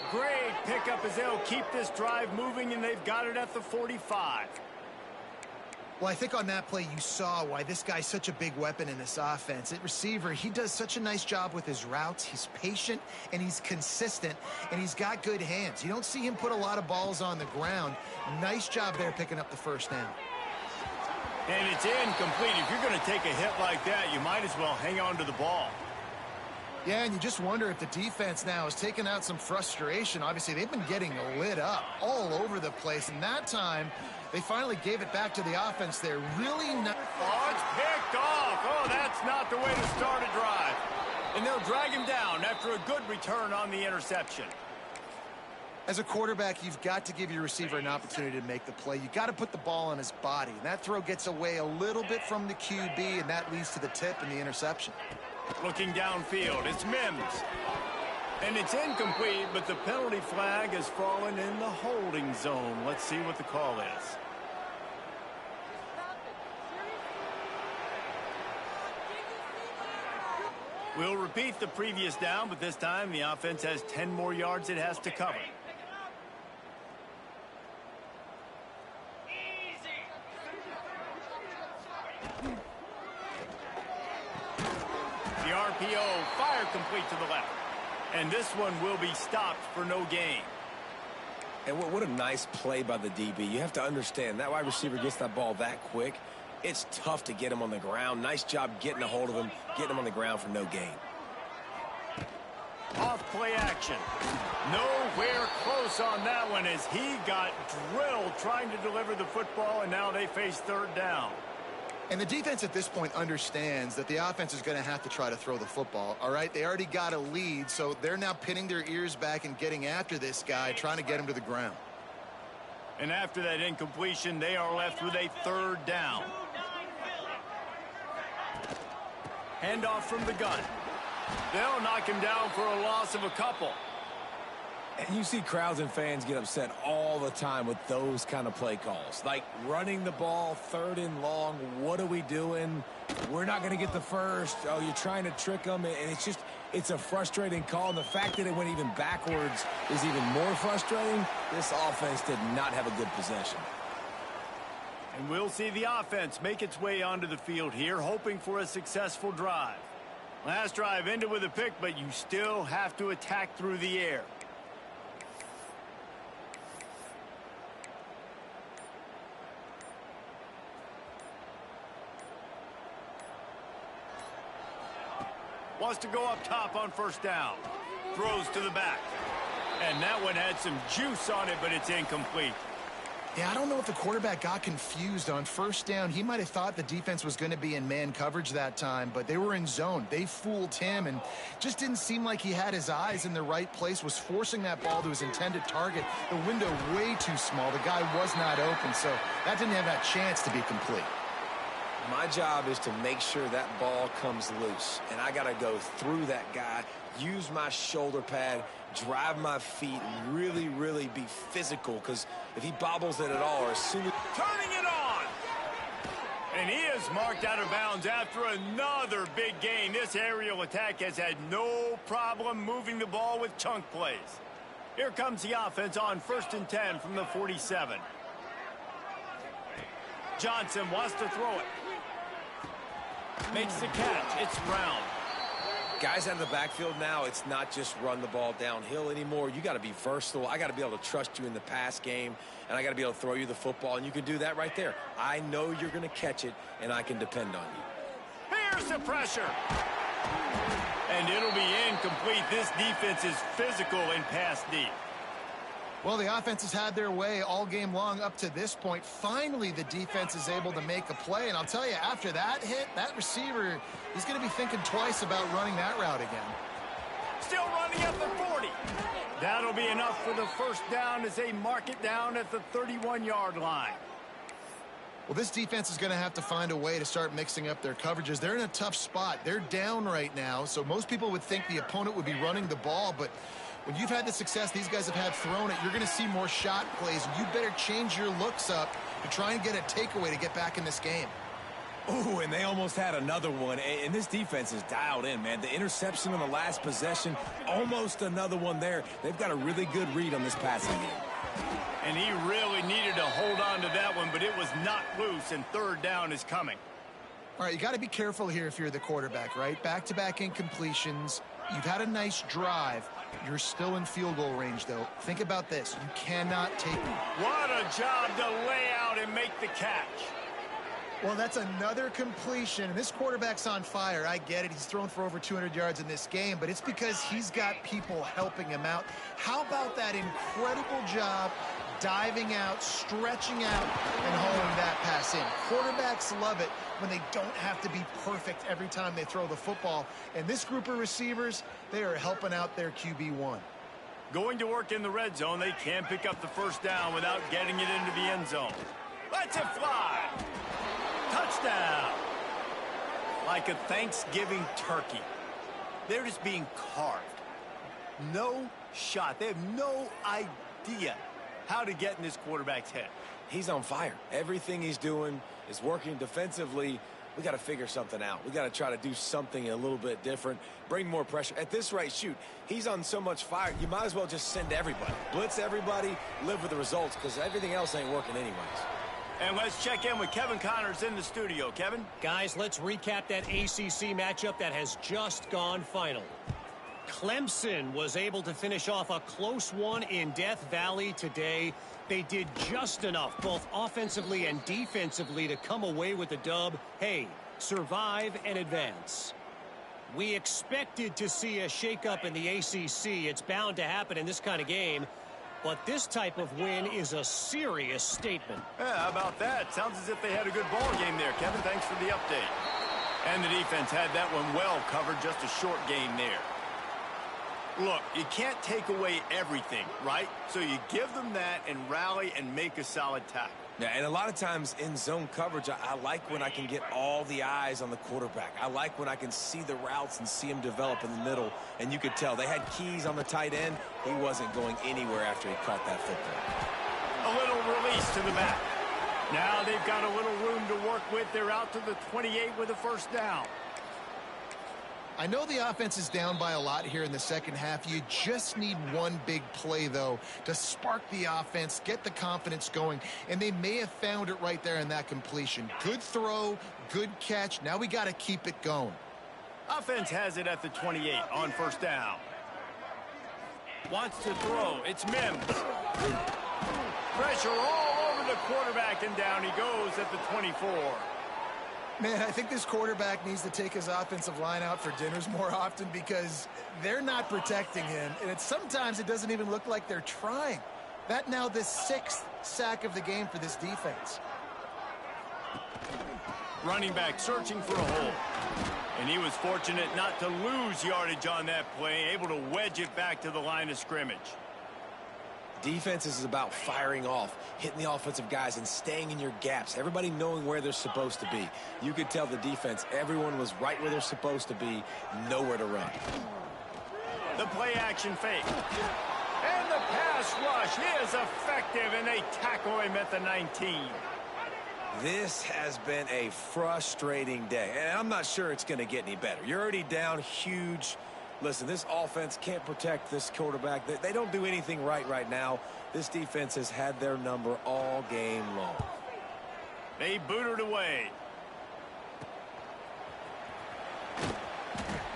Great pickup as they'll keep this drive moving, and they've got it at the 45. Well, I think on that play you saw why this guy's such a big weapon in this offense. At receiver, he does such a nice job with his routes. He's patient, and he's consistent, and he's got good hands. You don't see him put a lot of balls on the ground. Nice job there picking up the first down. And it's incomplete. If you're going to take a hit like that, you might as well hang on to the ball. Yeah, and you just wonder if the defense now is taking out some frustration. Obviously, they've been getting lit up all over the place, and that time they finally gave it back to the offense there. Really nice. Oh, it's picked off. Oh, that's not the way to start a drive. And they'll drag him down after a good return on the interception. As a quarterback, you've got to give your receiver an opportunity to make the play. You've got to put the ball on his body. And that throw gets away a little bit from the QB, and that leads to the tip and the interception. Looking downfield, it's Mims. And it's incomplete, but the penalty flag has fallen in the holding zone. Let's see what the call is. We'll repeat the previous down, but this time the offense has 10 more yards it has to cover. The RPO, fire complete to the left. And this one will be stopped for no gain. And what a nice play by the DB. You have to understand, that wide receiver gets that ball that quick. It's tough to get him on the ground. Nice job getting a hold of him, getting him on the ground for no gain. Off play action. Nowhere close on that one as he got drilled trying to deliver the football, and now they face third down. And the defense at this point understands that the offense is going to have to try to throw the football, all right? They already got a lead, so they're now pinning their ears back and getting after this guy, trying to get him to the ground. And after that incompletion, they are left with a third down. Handoff from the gun. They'll knock him down for a loss of a couple. And you see crowds and fans get upset all the time with those kind of play calls. Like running the ball, third and long, what are we doing? We're not going to get the first. Oh, you're trying to trick them. And it's a frustrating call. And the fact that it went even backwards is even more frustrating. This offense did not have a good possession. And we'll see the offense make its way onto the field here, hoping for a successful drive. Last drive ended with a pick, but you still have to attack through the air. Wants to go up top on first down. Throws to the back. And that one had some juice on it, but it's incomplete. Yeah, I don't know if the quarterback got confused on first down. He might have thought the defense was going to be in man coverage that time, but they were in zone. They fooled him and just didn't seem like he had his eyes in the right place, was forcing that ball to his intended target. The window way too small. The guy was not open, so that didn't have that chance to be complete. My job is to make sure that ball comes loose, and I got to go through that guy, use my shoulder pad, drive my feet, and really, really be physical, because if he bobbles it at all, or as soon as... Turning it on! And he is marked out of bounds after another big gain. This aerial attack has had no problem moving the ball with chunk plays. Here comes the offense on 1st and 10 from the 47. Johnson wants to throw it. Makes the catch. It's Brown. Guys out of the backfield now, it's not just run the ball downhill anymore. You got to be versatile. I got to be able to trust you in the pass game, and I got to be able to throw you the football, and you can do that right there. I know you're going to catch it, and I can depend on you. Here's the pressure. And it'll be incomplete. This defense is physical and pass deep. Well, the offense has had their way all game long up to this point. Finally, the defense is able to make a play. And I'll tell you, after that hit, that receiver, he's going to be thinking twice about running that route again. Still running at the 40. That'll be enough for the first down as they mark it down at the 31-yard line. Well, this defense is going to have to find a way to start mixing up their coverages. They're in a tough spot. They're down right now, so most people would think the opponent would be running the ball, but when you've had the success these guys have had throwing it, you're going to see more shot plays. You better change your looks up to try and get a takeaway to get back in this game. Ooh, and they almost had another one, and this defense is dialed in, man. The interception on the last possession, almost another one there. They've got a really good read on this passing game. And he really needed to hold on to that one, but it was not loose, and third down is coming. All right, you got to be careful here if you're the quarterback, right? Back-to-back incompletions. You've had a nice drive. You're still in field goal range, though. Think about this. You cannot take... What a job to lay out and make the catch. Well, that's another completion. And this quarterback's on fire. I get it. He's thrown for over 200 yards in this game, but it's because he's got people helping him out. How about that incredible job diving out, stretching out, and hauling that pass in? Quarterbacks love it when they don't have to be perfect every time they throw the football. And this group of receivers, they are helping out their QB1. Going to work in the red zone, they can pick up the first down without getting it into the end zone. Lets it fly. Touchdown. Like a Thanksgiving turkey. They're just being carved. No shot. They have no idea how to get in this quarterback's head. He's on fire. Everything he's doing is working defensively. We got to figure something out. We got to try to do something a little bit different, bring more pressure. At this rate, shoot, he's on so much fire, you might as well just send everybody. Blitz everybody, live with the results, because everything else ain't working anyways. And let's check in with Kevin Connors in the studio. Kevin? Guys, let's recap that ACC matchup that has just gone final. Clemson was able to finish off a close one in Death Valley today. They did just enough, both offensively and defensively, to come away with the dub. Hey, survive and advance. We expected to see a shakeup in the ACC. It's bound to happen in this kind of game. But this type of win is a serious statement. Yeah, how about that? Sounds as if they had a good ball game there, Kevin. Thanks for the update. And the defense had that one well covered, just a short gain there. Look, you can't take away everything, right? So you give them that and rally and make a solid tackle. Yeah, and a lot of times in zone coverage, I like when I can get all the eyes on the quarterback. I like when I can see the routes and see him develop in the middle. And you could tell they had keys on the tight end. He wasn't going anywhere after he caught that football. A little release to the back. Now they've got a little room to work with. They're out to the 28 with a first down. I know the offense is down by a lot here in the second half. You just need one big play, though, to spark the offense, get the confidence going, and they may have found it right there in that completion. Good throw, good catch. Now we got to keep it going. Offense has it at the 28 on first down. Wants to throw. It's Mims. Pressure all over the quarterback, and down he goes at the 24. Man, I think this quarterback needs to take his offensive line out for dinners more often because they're not protecting him. And sometimes it doesn't even look like they're trying. That now the 6th sack of the game for this defense. Running back searching for a hole. And he was fortunate not to lose yardage on that play, able to wedge it back to the line of scrimmage. Defense is about firing off, hitting the offensive guys, and staying in your gaps. Everybody knowing where they're supposed to be. You could tell the defense, everyone was right where they're supposed to be, nowhere to run. The play action fake. And the pass rush is effective, and they tackle him at the 19. This has been a frustrating day, and I'm not sure it's going to get any better. You're already down huge. Listen, this offense can't protect this quarterback. They don't do anything right now. This defense has had their number all game long. They boot it away.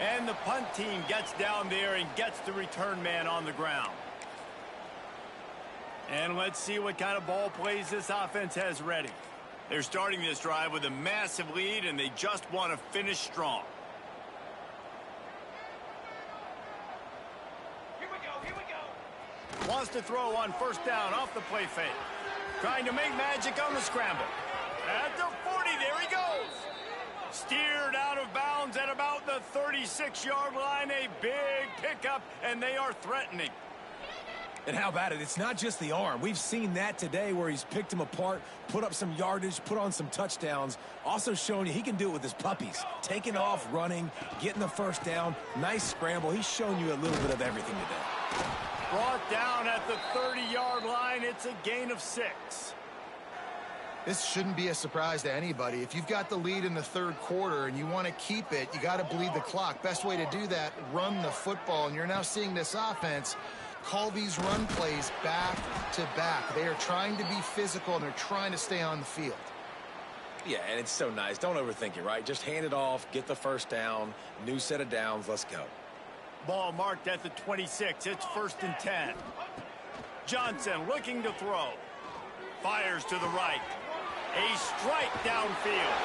And the punt team gets down there and gets the return man on the ground. And let's see what kind of ball plays this offense has ready. They're starting this drive with a massive lead, and they just want to finish strong. Wants to throw on first down off the play fake. Trying to make magic on the scramble. At the 40, there he goes. Steered out of bounds at about the 36-yard line. A big pickup, and they are threatening. And how about it? It's not just the arm. We've seen that today where he's picked him apart, put up some yardage, put on some touchdowns. Also showing you he can do it with his puppies. Taking off, running, getting the first down. Nice scramble. He's shown you a little bit of everything today. Brought down at the 30-yard line. It's a gain of 6. This shouldn't be a surprise to anybody. If you've got the lead in the third quarter and you want to keep it, you got to bleed the clock. Best way to do that, run the football. And you're now seeing this offense call these run plays back to back. They are trying to be physical, and they're trying to stay on the field. Yeah, and it's so nice. Don't overthink it, right? Just hand it off, get the first down, new set of downs, let's go. Ball marked at the 26. It's 1st and 10. Johnson looking to throw. Fires to the right. A strike downfield.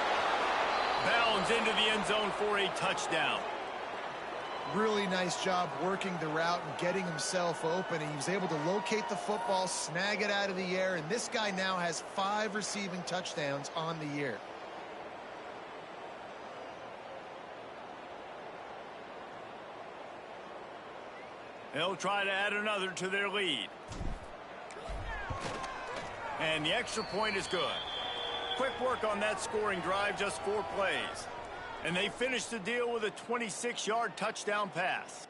Bounds into the end zone for a touchdown. Really nice job working the route and getting himself open. He was able to locate the football, snag it out of the air, and this guy now has 5 receiving touchdowns on the year. They'll try to add another to their lead. And the extra point is good. Quick work on that scoring drive, just 4 plays. And they finish the deal with a 26-yard touchdown pass.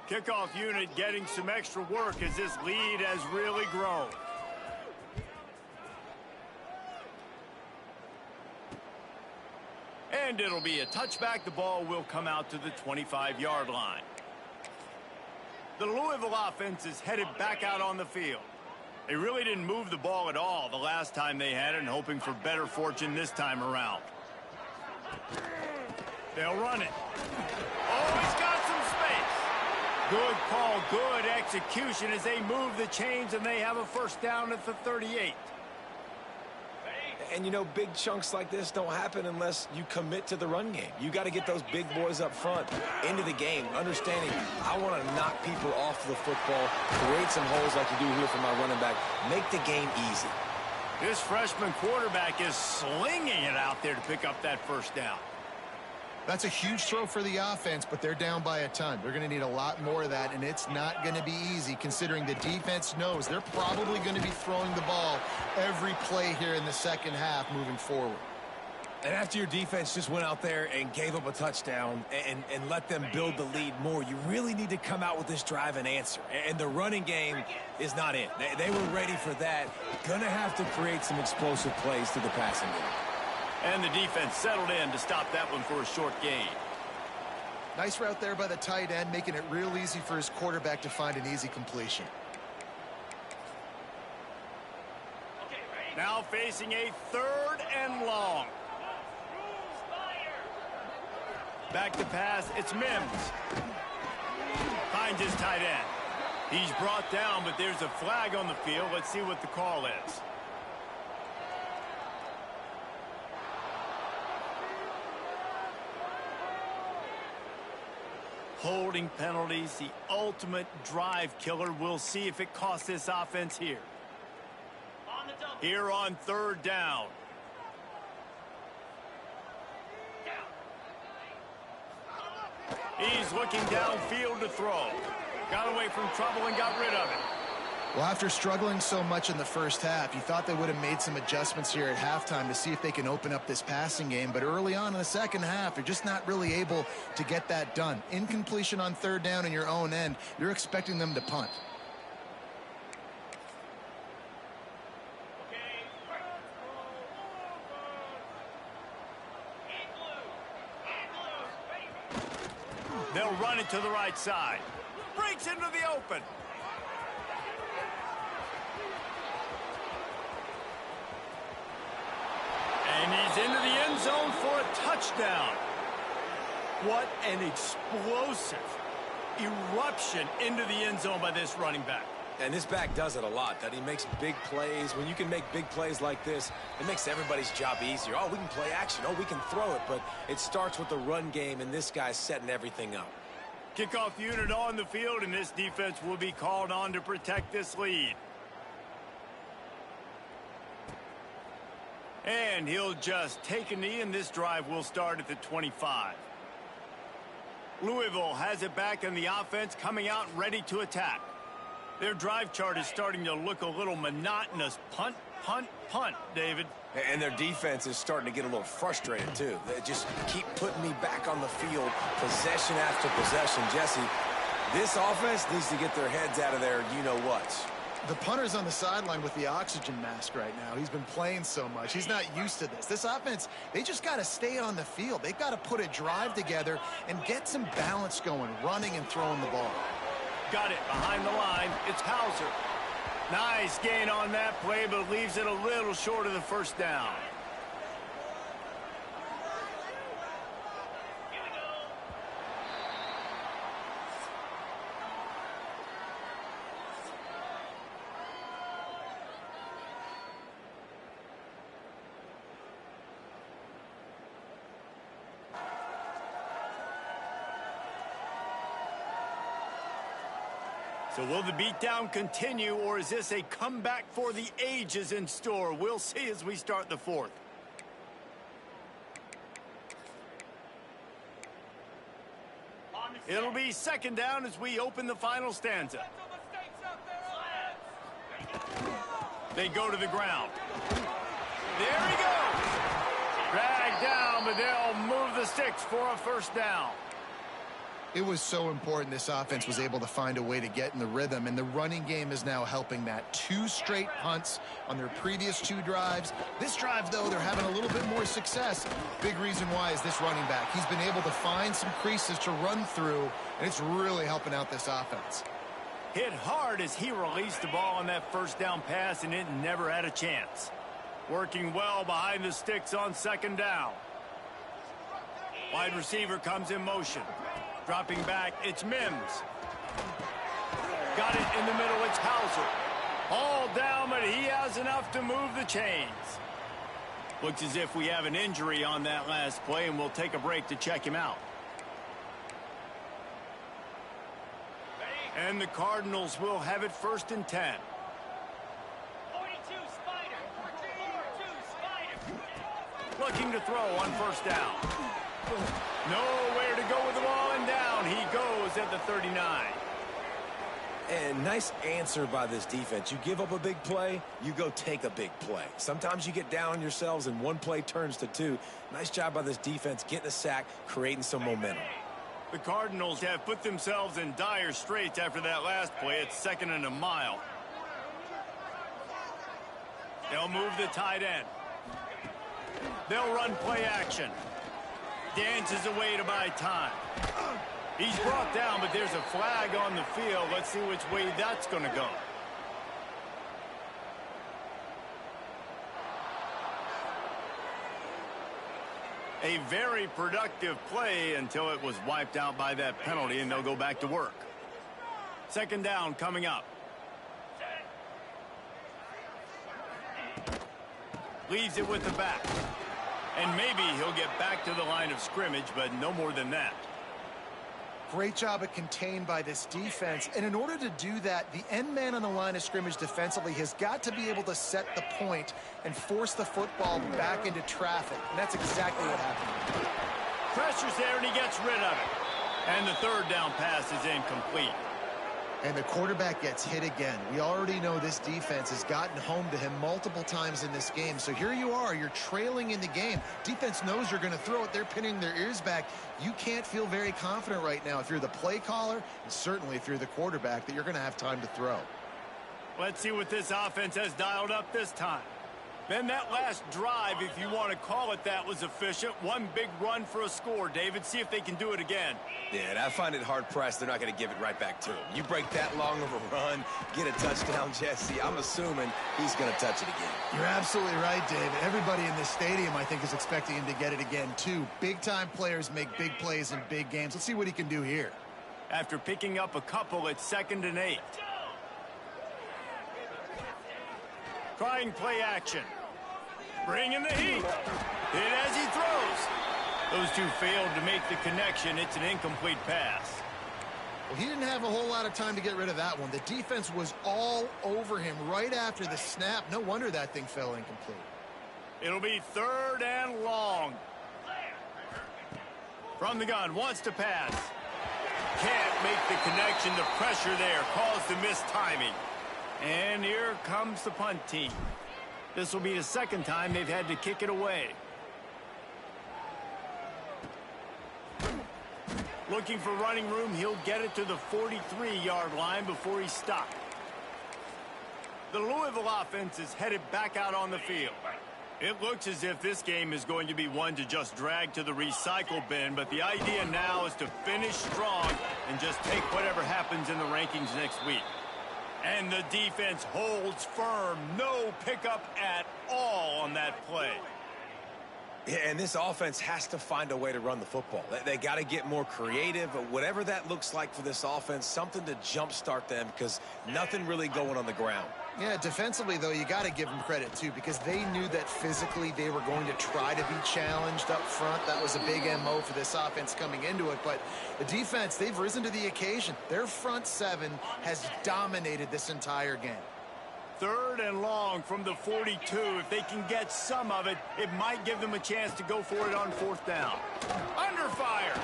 Kickoff unit getting some extra work as this lead has really grown. And it'll be a touchback. The ball will come out to the 25-yard line. The Louisville offense is headed back out on the field. They really didn't move the ball at all the last time they had it, and hoping for better fortune this time around. They'll run it. Oh, he's got some space. Good call, good execution as they move the chains, and they have a first down at the 38. And, you know, big chunks like this don't happen unless you commit to the run game. You got to get those big boys up front into the game, understanding I want to knock people off the football, create some holes like you do here for my running back, make the game easy. This freshman quarterback is slinging it out there to pick up that first down. That's a huge throw for the offense, but they're down by a ton. They're going to need a lot more of that, and it's not going to be easy considering the defense knows they're probably going to be throwing the ball every play here in the second half moving forward. And after your defense just went out there and gave up a touchdown and let them build the lead more, you really need to come out with this drive and answer. And the running game is not in. They were ready for that. Going to have to create some explosive plays to the passing game. And the defense settled in to stop that one for a short gain. Nice route there by the tight end, making it real easy for his quarterback to find an easy completion. Now facing a 3rd and long. Back to pass, it's Mims. Finds his tight end. He's brought down, but there's a flag on the field. Let's see what the call is. Holding penalties, the ultimate drive killer. We'll see if it costs this offense here. Here on 3rd down. He's looking downfield to throw. Got away from trouble and got rid of it. Well, after struggling so much in the first half, you thought they would have made some adjustments here at halftime to see if they can open up this passing game. But early on in the second half, they're just not really able to get that done. Incompletion on 3rd down in your own end, you're expecting them to punt. They'll run it to the right side. Breaks into the open. And he's into the end zone for a touchdown. What an explosive eruption into the end zone by this running back. And this back does it a lot, that he makes big plays. When you can make big plays like this, it makes everybody's job easier. Oh, we can play action. Oh, we can throw it. But it starts with the run game, and this guy's setting everything up. Kickoff unit on the field, and this defense will be called on to protect this lead. And he'll just take a knee, and this drive will start at the 25. Louisville has it back, and the offense coming out ready to attack. Their drive chart is starting to look a little monotonous. Punt, punt, punt, David. And their defense is starting to get a little frustrated, too. They just keep putting me back on the field, possession after possession. Jesse, this offense needs to get their heads out of their you-know-whats. The punter's on the sideline with the oxygen mask right now. He's been playing so much. He's not used to this. This offense, they just got to stay on the field. They've got to put a drive together and get some balance going, running and throwing the ball. Got it behind the line. It's Hauser. Nice gain on that play, but leaves it a little short of the first down. So will the beatdown continue, or is this a comeback for the ages in store? We'll see as we start the fourth. It'll be second down as we open the final stanza. They go to the ground. There he goes. Dragged down, but they'll move the sticks for a first down. It was so important this offense was able to find a way to get in the rhythm, and the running game is now helping that. 2 straight punts on their previous 2 drives. This drive, though, they're having a little bit more success. Big reason why is this running back. He's been able to find some creases to run through, and it's really helping out this offense. Hit hard as he released the ball on that first down pass, and it never had a chance. Working well behind the sticks on second down. Wide receiver comes in motion. Dropping back, it's Mims. Got it in the middle, it's Hauser. All down, but he has enough to move the chains. Looks as if we have an injury on that last play, and we'll take a break to check him out. And the Cardinals will have it 1st and 10. 42 Spider. 42 Spider. Looking to throw on first down. Nowhere to go with the ball, and down he goes at the 39. And nice answer by this defense. You give up a big play, you go take a big play. Sometimes you get down on yourselves and one play turns to 2. Nice job by this defense getting a sack, creating some momentum. The Cardinals have put themselves in dire straits after that last play. It's 2nd and a mile. They'll move the tight end. They'll run play action. Dances away to buy time. He's brought down, but there's a flag on the field. Let's see which way that's going to go. A very productive play until it was wiped out by that penalty, and they'll go back to work. Second down coming up. Leaves it with the back. And maybe he'll get back to the line of scrimmage, but no more than that. Great job at contained by this defense. And in order to do that, the end man on the line of scrimmage defensively has got to be able to set the point and force the football back into traffic. And that's exactly what happened. Pressure's there, and he gets rid of it. And the third down pass is incomplete. And the quarterback gets hit again. We already know this defense has gotten home to him multiple times in this game. So here you are, you're trailing in the game. Defense knows you're going to throw it. They're pinning their ears back. You can't feel very confident right now if you're the play caller, and certainly if you're the quarterback, that you're going to have time to throw. Let's see what this offense has dialed up this time. Then that last drive, if you want to call it that, was efficient. One big run for a score. David, see if they can do it again. Yeah, and I find it hard-pressed they're not going to give it right back to him. You break that long of a run, get a touchdown, Jesse, I'm assuming he's going to touch it again. You're absolutely right, David. Everybody in this stadium, I think, is expecting him to get it again, too. Big-time players make big plays in big games. Let's see what he can do here. After picking up a couple, it's 2nd and 8. Trying play action. Bringing the heat. Hit as he throws. Those two failed to make the connection. It's an incomplete pass. Well, he didn't have a whole lot of time to get rid of that one. The defense was all over him right after the snap. No wonder that thing fell incomplete. It'll be 3rd and long. From the gun, wants to pass. Can't make the connection. The pressure there caused the missed timing. And here comes the punt team. This will be the second time they've had to kick it away. Looking for running room, he'll get it to the 43-yard line before he's stopped. The Louisville offense is headed back out on the field. It looks as if this game is going to be one to just drag to the recycle bin, but the idea now is to finish strong and just take whatever happens in the rankings next week. And the defense holds firm. No pickup at all on that play. Yeah, and this offense has to find a way to run the football. They got to get more creative, whatever that looks like for this offense, something to jumpstart them because nothing really going on the ground. Yeah, defensively, though, you got to give them credit, too, because they knew that physically they were going to try to be challenged up front. That was a big MO for this offense coming into it. But the defense, they've risen to the occasion. Their front seven has dominated this entire game. 3rd and long from the 42. If they can get some of it, it might give them a chance to go for it on 4th down. Under fire.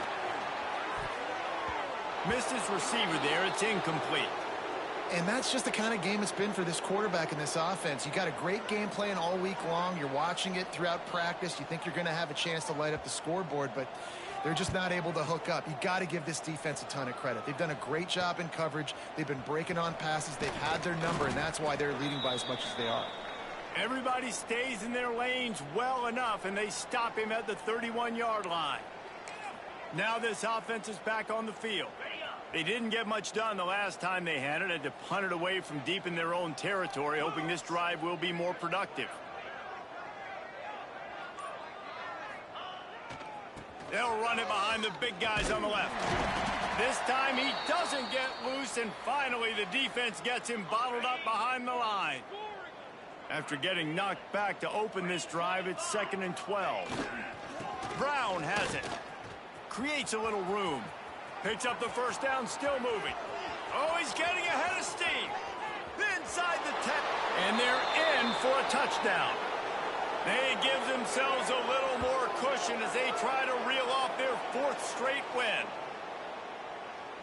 Missed his receiver there. It's incomplete. And that's just the kind of game it's been for this quarterback in this offense. You got a great game plan all week long. You're watching it throughout practice. You think you're going to have a chance to light up the scoreboard, but they're just not able to hook up. You got to give this defense a ton of credit. They've done a great job in coverage. They've been breaking on passes. They've had their number, and that's why they're leading by as much as they are. Everybody stays in their lanes well enough, and they stop him at the 31-yard line. Now this offense is back on the field. They didn't get much done the last time they had it. Had to punt it away from deep in their own territory, hoping this drive will be more productive. They'll run it behind the big guys on the left. This time he doesn't get loose, and finally the defense gets him bottled up behind the line. After getting knocked back to open this drive, it's 2nd and 12. Brown has it. Creates a little room. Picks up the 1st down, still moving. Oh, he's getting ahead of steam. Inside the 10. And they're in for a touchdown. They give themselves a little more cushion as they try to reel off their 4th straight win.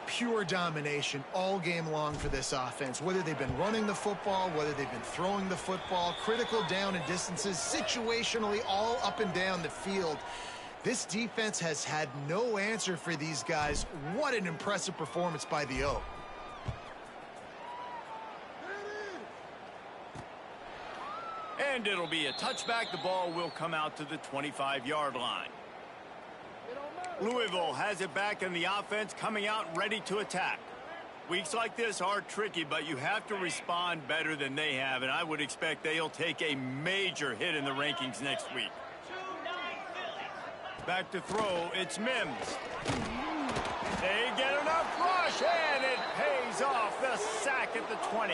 Pure domination all game long for this offense. Whether they've been running the football, whether they've been throwing the football, critical down and distances, situationally all up and down the field. This defense has had no answer for these guys. What an impressive performance by the O. And it'll be a touchback. The ball will come out to the 25-yard line. Louisville has it back in the offense, coming out ready to attack. Weeks like this are tricky, but you have to respond better than they have, and I would expect they'll take a major hit in the rankings next week. Back to throw, it's Mims. They get enough rush, and it pays off. The sack at the 20.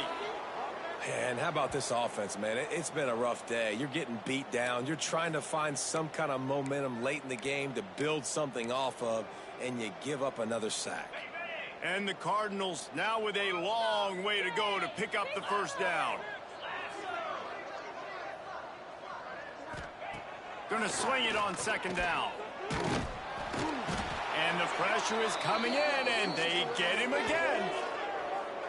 And how about this offense, man? It's been a rough day. You're getting beat down. You're trying to find some kind of momentum late in the game to build something off of, and you give up another sack. And the Cardinals now with a long way to go to pick up the 1st down. Gonna sling it on 2nd down. And the pressure is coming in, and they get him again.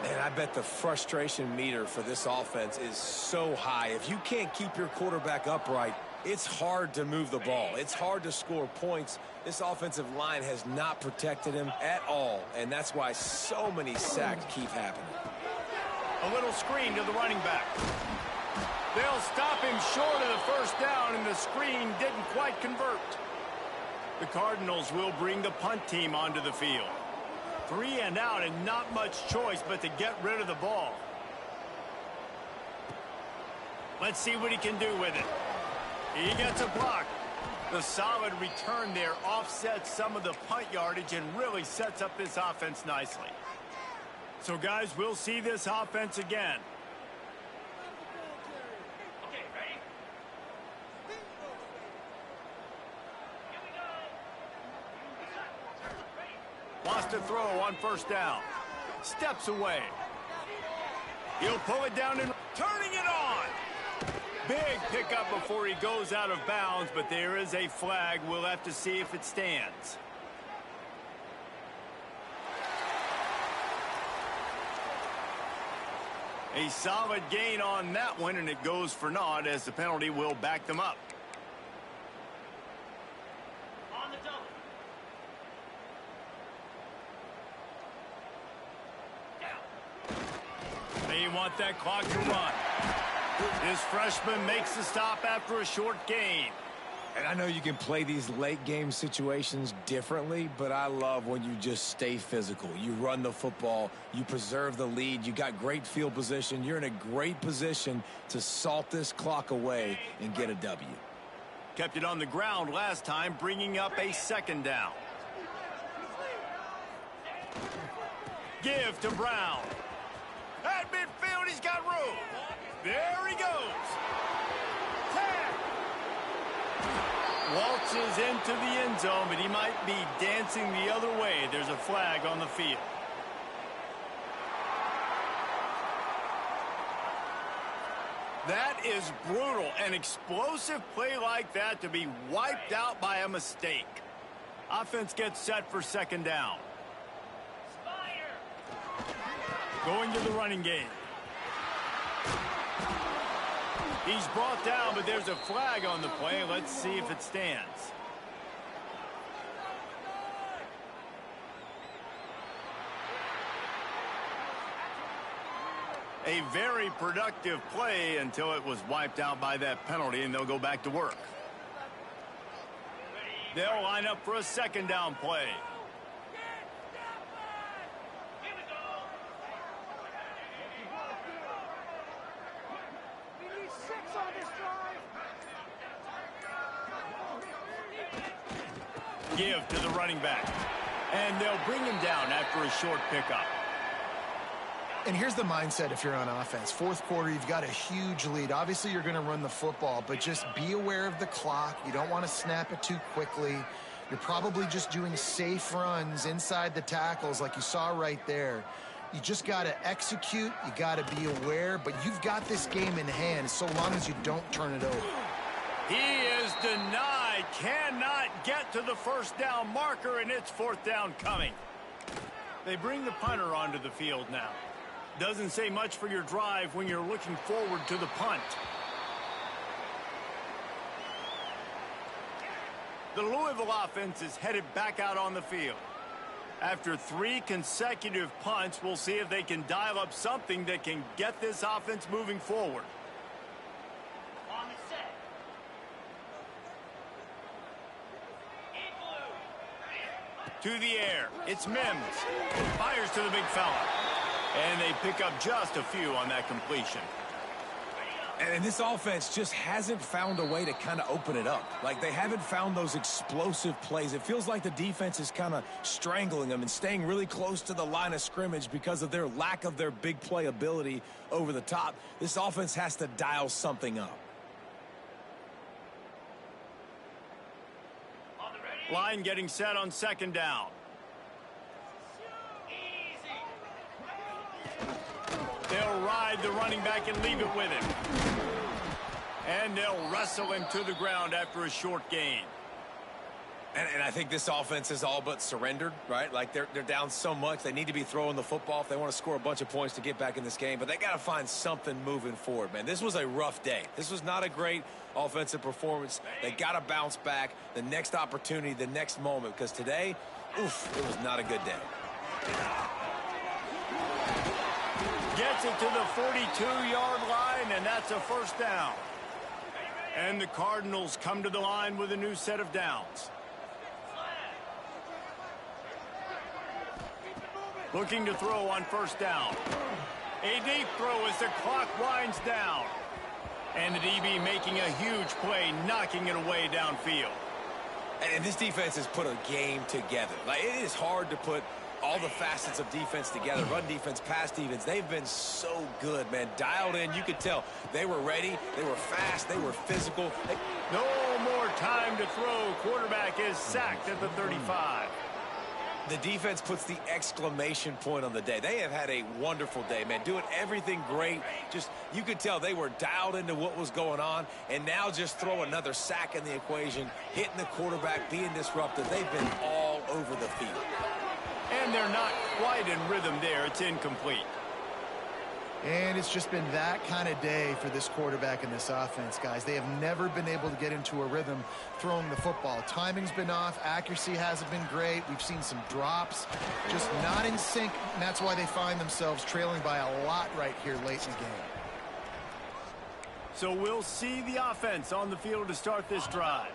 Man, I bet the frustration meter for this offense is so high. If you can't keep your quarterback upright, it's hard to move the ball. It's hard to score points. This offensive line has not protected him at all, and that's why so many sacks keep happening. A little screen to the running back. They'll stop him short of the 1st down, and the screen didn't quite convert. The Cardinals will bring the punt team onto the field. 3 and out, and not much choice but to get rid of the ball. Let's see what he can do with it. He gets a block. The solid return there offsets some of the punt yardage and really sets up this offense nicely. So, guys, we'll see this offense again. Okay, ready? Wants to throw on 1st down. Steps away. He'll pull it down and turning it on. Big pickup before he goes out of bounds, but there is a flag. We'll have to see if it stands. A solid gain on that one, and it goes for naught as the penalty will back them up. On the double. They want that clock to run. This freshman makes the stop after a short gain. And I know you can play these late game situations differently, but I love when you just stay physical. You run the football, you preserve the lead, you got great field position. You're in a great position to salt this clock away and get a W. Kept it on the ground last time, bringing up a second down. Give to Brown. At midfield, he's got room. There he goes. Waltzes into the end zone, but he might be dancing the other way. There's a flag on the field. That is brutal. An explosive play like that to be wiped out by a mistake. Offense gets set for second down. Going to the running game. He's brought down, but there's a flag on the play. Let's see if it stands. A very productive play until it was wiped out by that penalty, and they'll go back to work. They'll line up for a second down play. Give to the running back. And they'll bring him down after a short pickup. And here's the mindset if you're on offense. Fourth quarter, you've got a huge lead. Obviously, you're going to run the football, but just be aware of the clock. You don't want to snap it too quickly. You're probably just doing safe runs inside the tackles like you saw right there. You just got to execute. You got to be aware, but you've got this game in hand so long as you don't turn it over. He is denied. Cannot get to the first down marker, and it's fourth down coming. They bring the punter onto the field now. Doesn't say much for your drive when you're looking forward to the punt. The Louisville offense is headed back out on the field. After 3 consecutive punts, we'll see if they can dial up something that can get this offense moving forward. On the set. In blue. To the air. It's Mims. Fires to the big fella. And they pick up just a few on that completion. And this offense just hasn't found a way to kind of open it up. Like, they haven't found those explosive plays. It feels like the defense is kind of strangling them and staying really close to the line of scrimmage because of their lack of their big play ability over the top. This offense has to dial something up. Line getting set on second down. They'll ride the running back and leave it with him. And they'll wrestle him to the ground after a short gain. And I think this offense is all but surrendered, right? Like, they're down so much. They need to be throwing the football if they want to score a bunch of points to get back in this game. But they got to find something moving forward, man. This was a rough day. This was not a great offensive performance. They got to bounce back the next opportunity, the next moment. Because today, oof, it was not a good day. Gets it to the 42-yard line, and that's a first down. And the Cardinals come to the line with a new set of downs. Looking to throw on first down. A deep throw as the clock winds down. And the DB making a huge play, knocking it away downfield. And this defense has put a game together. Like, it is hard to put all the facets of defense together. Run defense, pass defense. They've been so good, man. Dialed in. You could tell they were ready. They were fast. They were physical. No more time to throw. Quarterback is sacked at the 35. The defense puts the exclamation point on the day. They have had a wonderful day, man. Doing everything great. Just, you could tell they were dialed into what was going on. And now just throw another sack in the equation. Hitting the quarterback, being disruptive. They've been all over the field. And they're not quite in rhythm there. It's incomplete. And it's just been that kind of day for this quarterback and this offense, guys. They have never been able to get into a rhythm throwing the football. Timing's been off. Accuracy hasn't been great. We've seen some drops, just not in sync, and that's why they find themselves trailing by a lot right here late in the game. So we'll see the offense on the field to start this drive.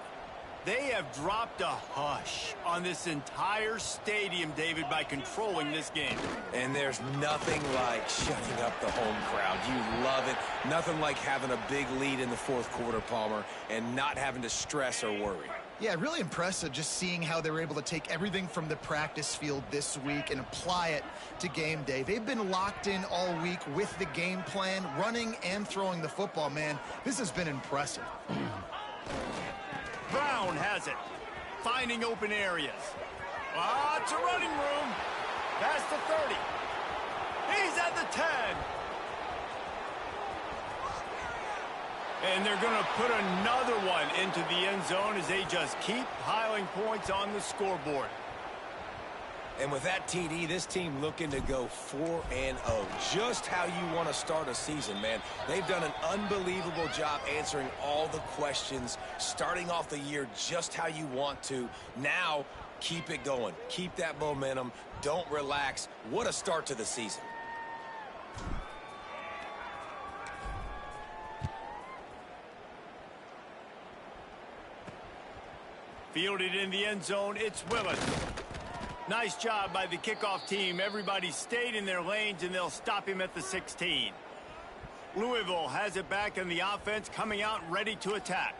They have dropped a hush on this entire stadium, David, by controlling this game. And there's nothing like shutting up the home crowd. You love it. Nothing like having a big lead in the fourth quarter, Palmer, and not having to stress or worry. Yeah, really impressive just seeing how they were able to take everything from the practice field this week and apply it to game day. They've been locked in all week with the game plan, running and throwing the football, man. This has been impressive. Brown has it, finding open areas. It's a running room. Past the 30. He's at the 10. And they're going to put another one into the end zone as they just keep piling points on the scoreboard. And with that TD, this team looking to go 4-0. Just how you want to start a season, man. They've done an unbelievable job answering all the questions, starting off the year just how you want to. Now, keep it going. Keep that momentum. Don't relax. What a start to the season. Fielded in the end zone, it's Willis. Nice job by the kickoff team. Everybody stayed in their lanes, and they'll stop him at the 16. Louisville has it back, and the offense coming out ready to attack.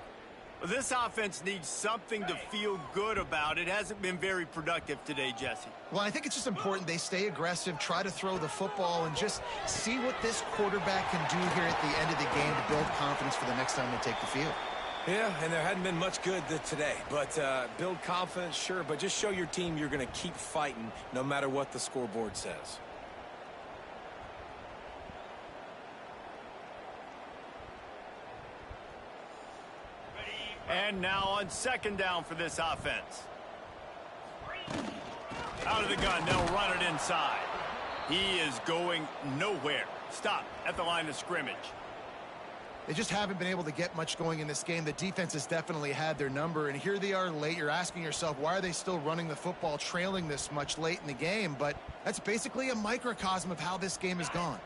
This offense needs something to feel good about. It hasn't been very productive today, Jesse. Well, I think it's just important they stay aggressive, try to throw the football, and just see what this quarterback can do here at the end of the game to build confidence for the next time they take the field. Yeah, and there hadn't been much good today. But build confidence, sure, but just show your team you're going to keep fighting no matter what the scoreboard says. And now on second down for this offense. Out of the gun, they'll run it inside. He is going nowhere. Stop at the line of scrimmage. They just haven't been able to get much going in this game. The defense has definitely had their number, and here they are late. You're asking yourself, why are they still running the football, trailing this much late in the game? But that's basically a microcosm of how this game has gone.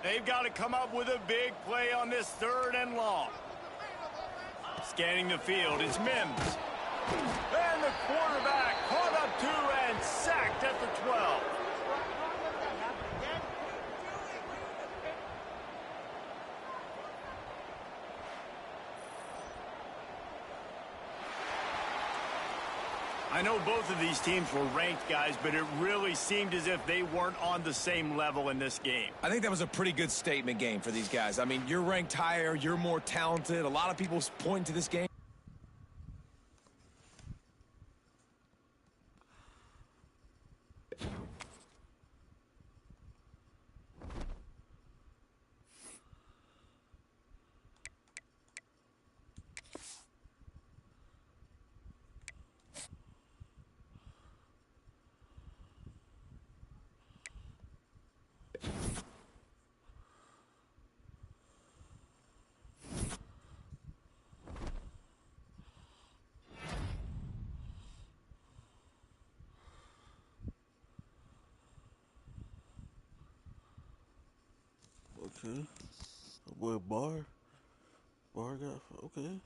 They've got to come up with a big play on this 3rd and long. Scanning the field is Mims. And the quarterback caught up to and sacked at the 12. I know both of these teams were ranked, guys, but it really seemed as if they weren't on the same level in this game. I think that was a pretty good statement game for these guys. I mean, you're ranked higher, you're more talented. A lot of people point to this game. Okay. Boy, Bar got, okay.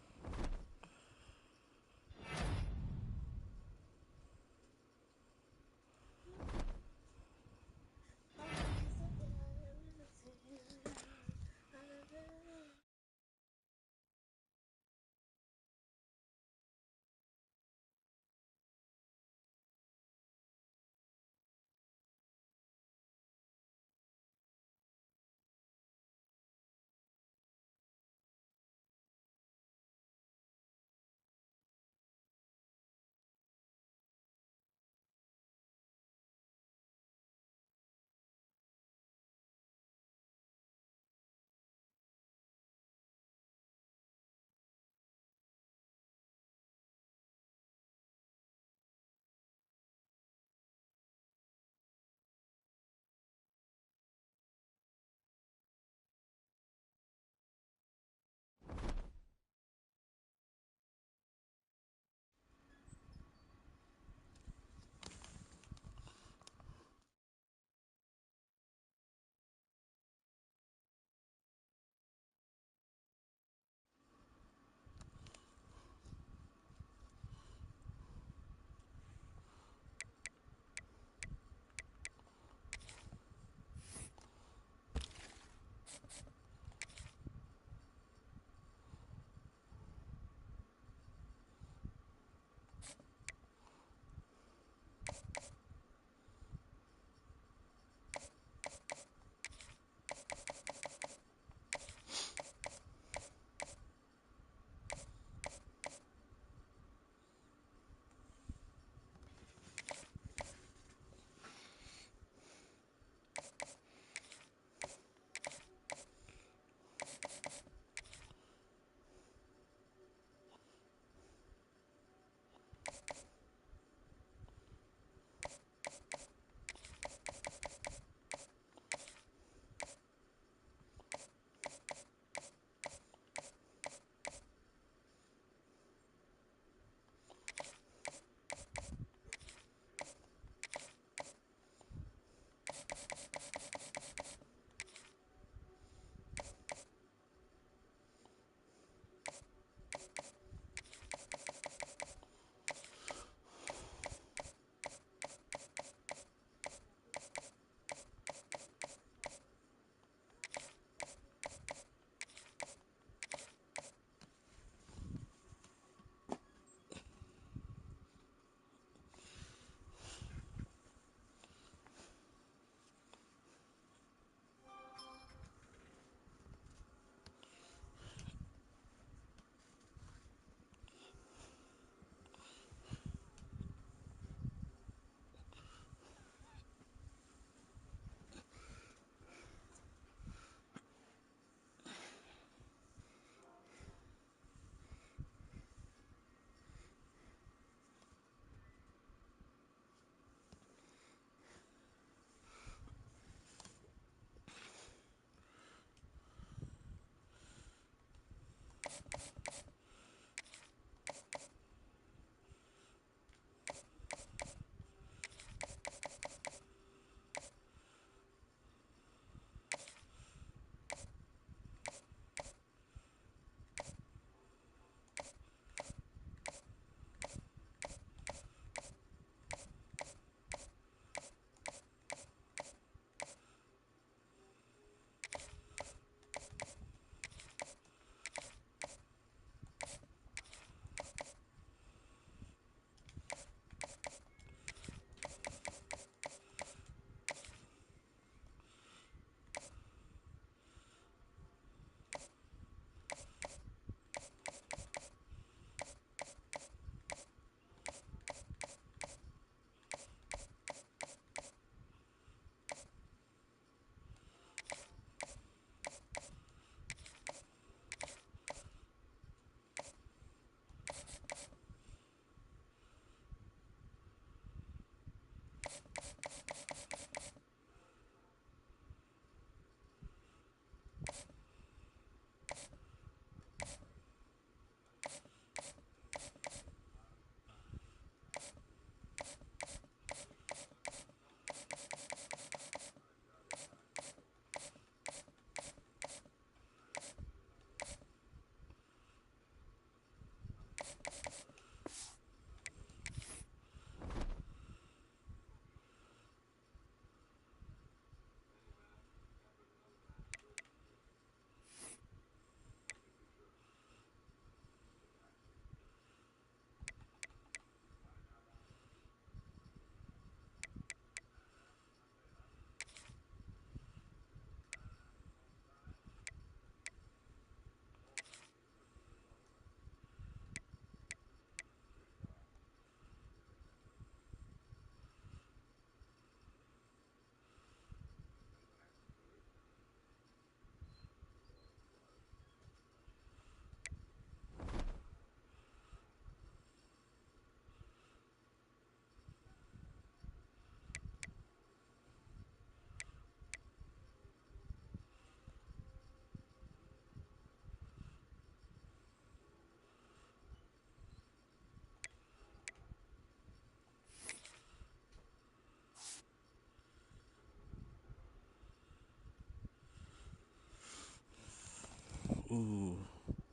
Ooh.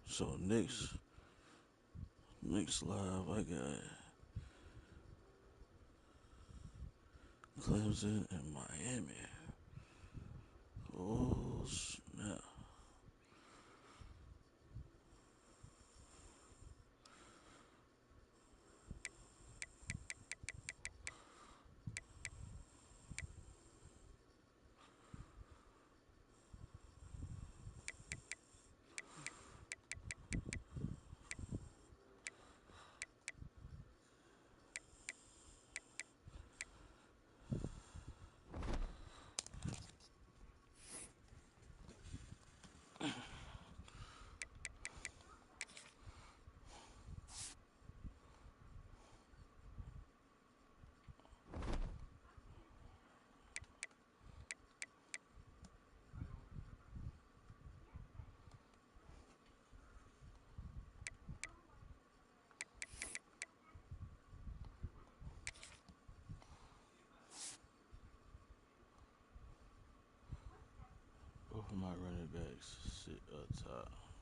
So next live I got Clemson and Miami. Oh snap. Both of my running backs sit up top.